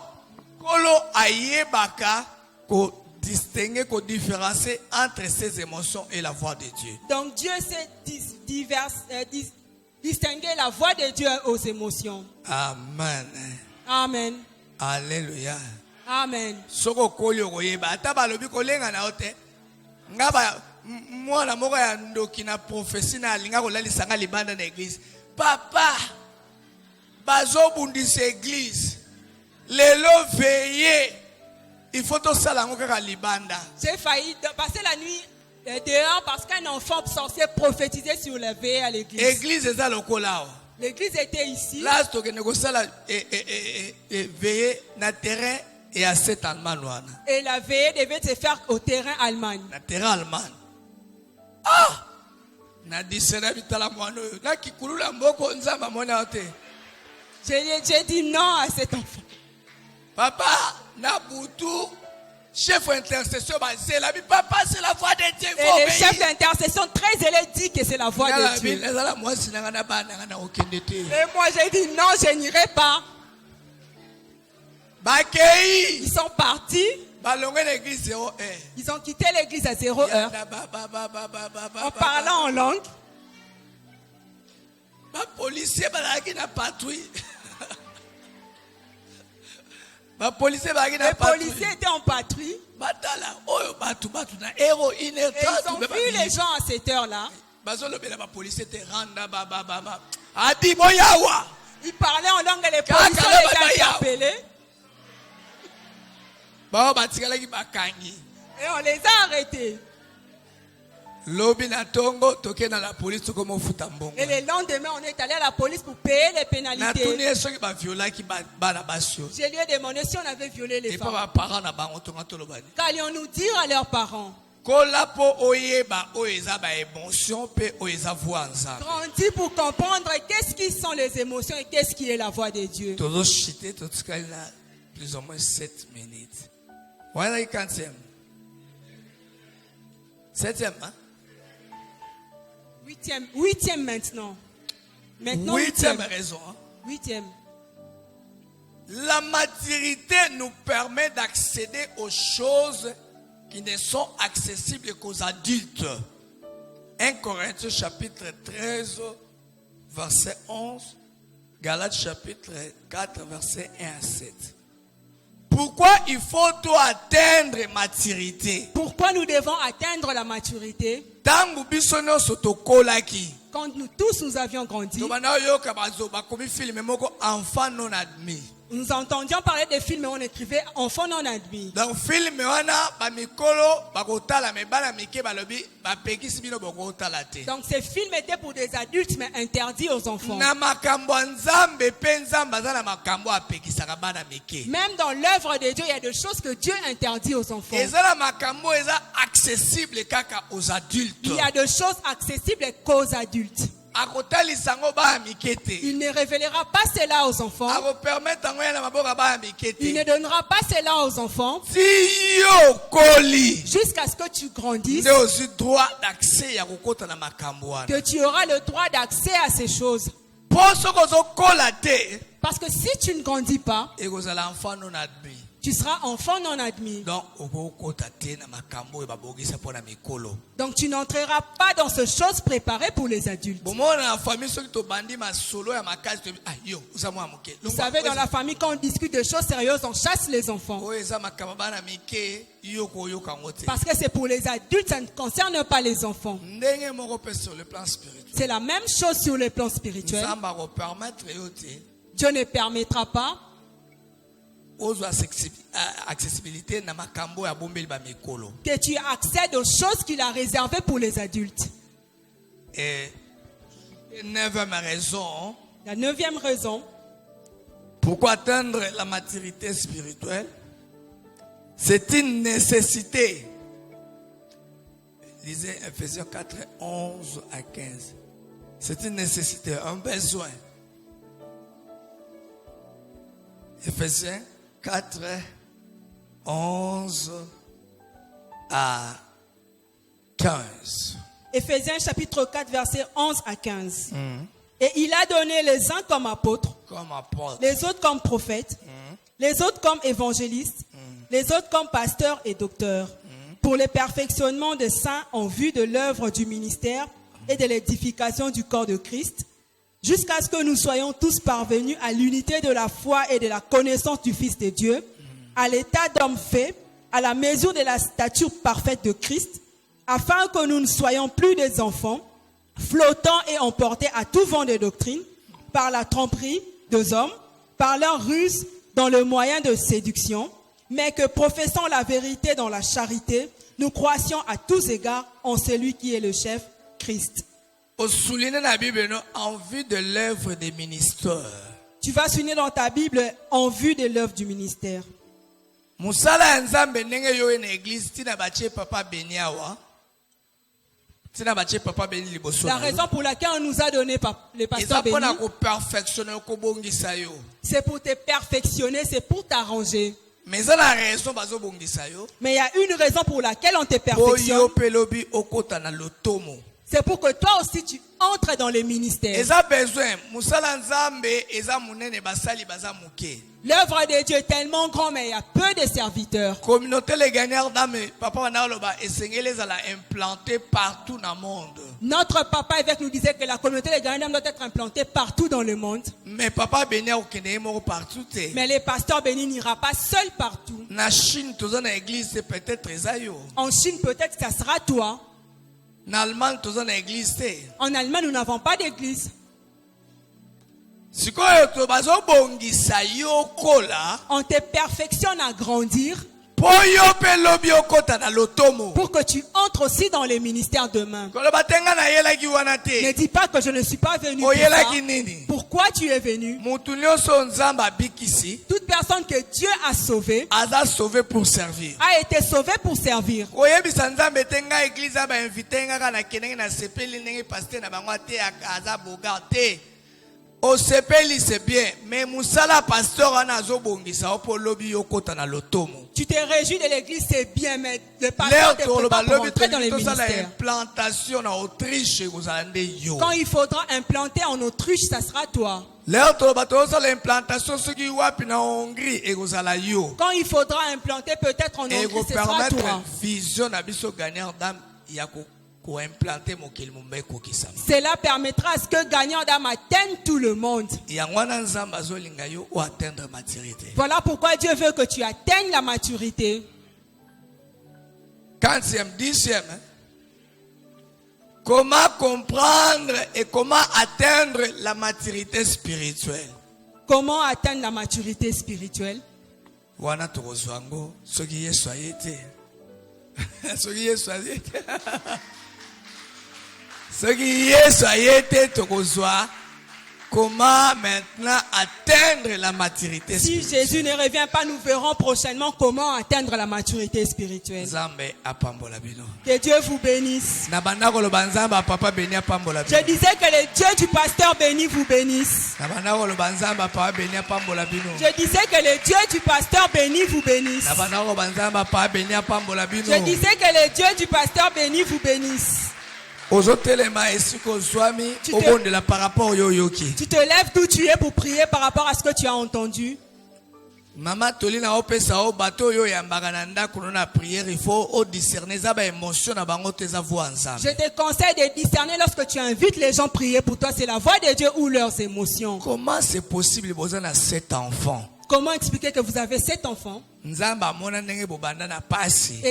kolo ayebaka ko distinguer, ko différencier entre ces émotions et la voix de Dieu. Donc, Dieu sait distinguer la voix de Dieu aux émotions. Amen. Amen. Alléluia. Amen. Soko kolyo koyeba ata balobi kolenga na ote ngaba mwana moko ya ndoki na prophétie na linga kolalisa nga libanda na église papa bazo bundisa église lelo veillé il faut to sala ngo kaka libanda. J'ai failli passer la nuit dehors parce qu'un enfant sorcier prophétisait sur la veille à l'église. Église eza lokola. L'église était ici. Là to kene ko sala veillé na terrain. Et à cet Allemagne. Et la veillée devait se faire au terrain Allemagne. Na terrain Allemagne. Ah! Na disena bitala mwana yo. Na kikulula mboko nzamba mwana ote. J'ai dit non à cet enfant. Papa, na butu chef d'intercession c'est la papa c'est la voix de Dieu. Et le chef d'intercession très zélé dit que c'est la voix de Dieu. Et moi j'ai dit non, je n'irai pas. Ils sont partis. Ils ont quitté l'église à 0 heure. En parlant en langue. Les policiers étaient en patrouille. Et ils ont vu les gens à cette heure-là. Ils parlaient en langue et les policiers les ont interpellés. Et on les a arrêtés. Et le lendemain, on est allé à la police pour payer les pénalités. Je lui ai demandé si on avait violé les femmes. Qu'allions-nous dire à leurs parents? Grandis pour comprendre qu'est-ce qui sont les émotions et qu'est-ce qui est la voix de Dieu. Plus ou moins 7 minutes. Voilà le 40e. 7e, hein? 8e maintenant. Maintenant 8e raison. Hein? 8e. La maturité nous permet d'accéder aux choses qui ne sont accessibles qu'aux adultes. 1 Corinthiens chapitre 13, verset 11. Galates chapitre 4, verset 1 à 7. Pourquoi il faut tout atteindre maturité? Pourquoi nous devons atteindre la maturité? Tangu biso nyonso tokolaki. Quand nous tous nous avions grandi, Tobanda yoka bazo bakomi film moko enfant non admis. nous entendions parler des films et on écrivait enfants non admis. Donc film wana ba mikolo bakotala me bana mike balobi ba pekisi bino bakotala te. Donc ces films étaient pour des adultes mais interdits aux enfants. Na makambo nzambe pe nzambe aza na makambo apekisaka bana mike. Même dans l'œuvre de Dieu, il y a des choses que Dieu interdit aux enfants. Eza na makambo eza accessible kaka aux adultes. Il y a des choses accessibles qu'aux adultes. Akotalisanga ba mike te. Il ne révélera pas cela aux enfants. Akopermettre ngo na maboka ba mike Il ne te. donnera pas cela aux enfants Si yo koli. jusqu'à ce que tu grandisses, Nde aussi droit d'accès ya kokota na makambo wana. que tu auras le droit d'accès à ces choses. Poso kozo kola te. Parce que si tu ne grandis pas, Ekozala enfant non admis. tu seras enfant non admis. Donc okokota te na makambo e babogisa pona mikolo. Donc tu n'entreras pas dans ces choses préparées pour les adultes. Bomona na famille soki to bandi masolo ya makasi to yo usamwa muke. Vous savez, dans la famille, quand on discute de choses sérieuses, on chasse les enfants. O eza makamba bana mike yo ko yo kangote. Parce que c'est pour les adultes, ça ne concerne pas les enfants. Ndenge moko pe sur le plan spirituel. C'est la même chose sur le plan spirituel. Nzamba ko permettre yo te Dieu ne permettra pas ozo accessibilité na makambo ya bombeli ba mikolo. que tu accèdes aux choses qu'il a réservées pour les adultes. Et neuvième raison, La 9e raison, pourquoi atteindre la maturité spirituelle? C'est une nécessité. Lisez Ephésiens 4, 11 à 15. C'est une nécessité, un besoin. Ephésiens 4, 11 à 15. Éphésiens chapitre 4, versets 11 à 15. Et il a donné les uns comme apôtres, Comme apôtre. les autres comme prophètes, les autres comme évangélistes, les autres comme pasteurs et docteurs, pour le perfectionnement des saints en vue de l'œuvre du ministère et de l'édification du corps de Christ, jusqu'à ce que nous soyons tous parvenus à l'unité de la foi et de la connaissance du Fils de Dieu, à l'état d'homme fait, à la mesure de la stature parfaite de Christ, afin que nous ne soyons plus des enfants, flottant et emportés à tout vent de doctrine, par la tromperie des hommes, par leur ruse dans le moyen de séduction, mais que professant la vérité dans la charité, nous croissions à tous égards en celui qui est le chef, Christ. Au souligner la Bible, non, en vue de l'œuvre des ministères. Tu vas souligner dans ta Bible en vue de l'œuvre du ministère. Musala nzambe ndenge yo en église tina bache papa beniawa. Tina bache papa beni liboso. La raison pour laquelle on nous a donné les pasteurs bénis, c'est pour te perfectionner, c'est pour t'arranger. Mais ça la raison bazo bongisa yo. Mais il y a une raison pour laquelle on te perfectionne. Oyo pelobi okota na lotomo. C'est pour que toi aussi tu entres dans les ministères. Eza besoin musala nzambe eza munene basali baza muke. L'œuvre de Dieu est tellement grande, mais il y a peu de serviteurs. Communauté les gagnants d'âme, papa wanaloba esengele za la implanter partout dans le monde. Notre papa évêque nous disait que la communauté des Ghanéens doit être implantée partout dans le monde. Mais papa benia okene moko partout te. Mais les pasteurs bénis n'ira pas seul partout. Na Chine toza na église c'est peut-être ezayo. En Chine, peut-être que ça sera toi. Na Allemagne toza na église te. En Allemagne, nous n'avons pas d'église. Sikoyo to bazo bongisa yo kola. On te perfectionne à grandir Po yo pe lobi okota na lotomo. pour que tu entres aussi dans les ministères demain. Koloba tenga na yelaki wana te. Ne dis pas que je ne suis pas venu pour ça. Oyelaki nini? Pourquoi tu es venu? Mutu nyonso nzamba bikisi Toute personne que Dieu a sauvée aza sauvé pour servir. a été sauvée pour servir. Oyebisa nzambe tenga église ba inviter nga na kenenge na sepeli ndenge pasteur na bango te aza boga te. Au sepeli c'est bien, mais musala pasteur ana azobongisa opo lobi yokota na lotomo. Tu te réjouis de l'église, c'est bien, mais le pasteur te prépare pour entrer dans les ministères. Implantation en Autriche yo. Quand il faudra implanter en Autriche, ça sera toi. L'implantation qui wapi na Hongrie egozala yo. Quand il faudra implanter peut-être en Hongrie, ce sera toi. Vision na biso gagnant d'âme yako implanter mokili mumbai kokisama. Cela permettra à ce que gagnant d'âme atteigne tout le monde. Yangwana nzamba zolinga yo ou atteindre maturité. Voilà pourquoi Dieu veut que tu atteignes la maturité. 40e, 10e. Comment comprendre et comment atteindre la maturité spirituelle? Comment atteindre la maturité spirituelle? Wana tokozwango soki Yesu ayete. Soki Yesu ayete. Soki Yesu ayete tokozwa. Comment maintenant atteindre la maturité spirituelle? Si Jésus ne revient pas, nous verrons prochainement comment atteindre la maturité spirituelle. Que Dieu vous bénisse. Je disais que le Dieu du pasteur béni vous bénisse. Je disais que le Dieu du pasteur béni vous bénisse. Je disais que le Dieu du pasteur béni vous bénisse. Tu te lèves d'où tu es pour prier par rapport à ce que tu as entendu. Maman tolina opesa o bato yo yambaka na ndako na prière, il faut discerner za ba émotion na bango te za voix ensemble. Je te conseille de discerner lorsque tu invites les gens à prier pour toi, c'est la voix de Dieu ou leurs émotions. Comment c'est possible vous avez 7 enfants? Comment expliquer que vous avez 7 enfants? Et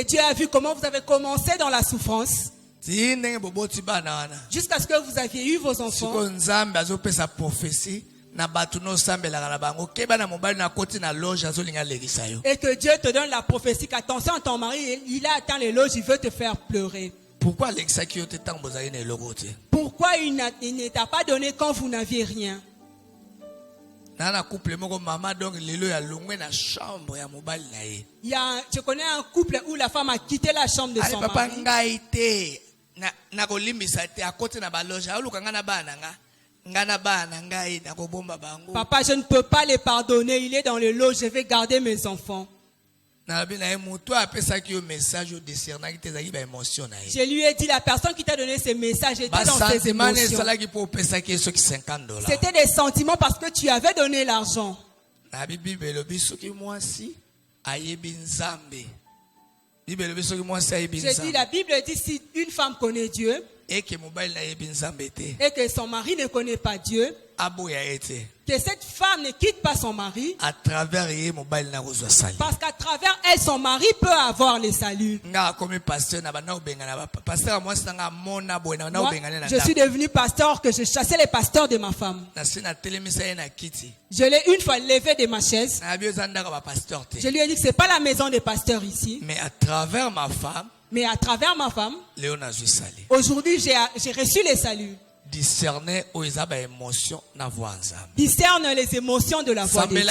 Dieu a vu comment vous avez commencé dans la souffrance. Jusqu'à ce que vous aviez eu vos enfants. Et que Dieu te donne la prophétie qu'attention, ton mari, il a atteint les loges, il veut te faire pleurer. Pourquoi il ne t'a pas donné quand vous n'aviez rien? Je connais un couple où la femme a quitté la chambre de son mari. Papa, je ne peux pas les pardonner. Il est dans le lot. Je vais garder mes enfants. Je lui ai dit, la personne qui t'a donné ces messages était dans ses émotions. C'était des sentiments parce que tu avais donné l'argent. J'ai dit, la Bible dit, si une femme connaît Dieu et que son mari ne connaît pas Dieu, que cette femme ne quitte pas son mari, parce qu'à travers elle, son mari peut avoir le salut. Moi, je suis devenu pasteur, que je chassais les pasteurs de ma femme. Je l'ai une fois levé de ma chaise. Je lui ai dit que ce n'est pas la maison des pasteurs ici. Mais à travers ma femme, aujourd'hui j'ai reçu le salut. Discerne les émotions de la voix de Dieu.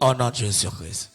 Au nom de Jésus Christ.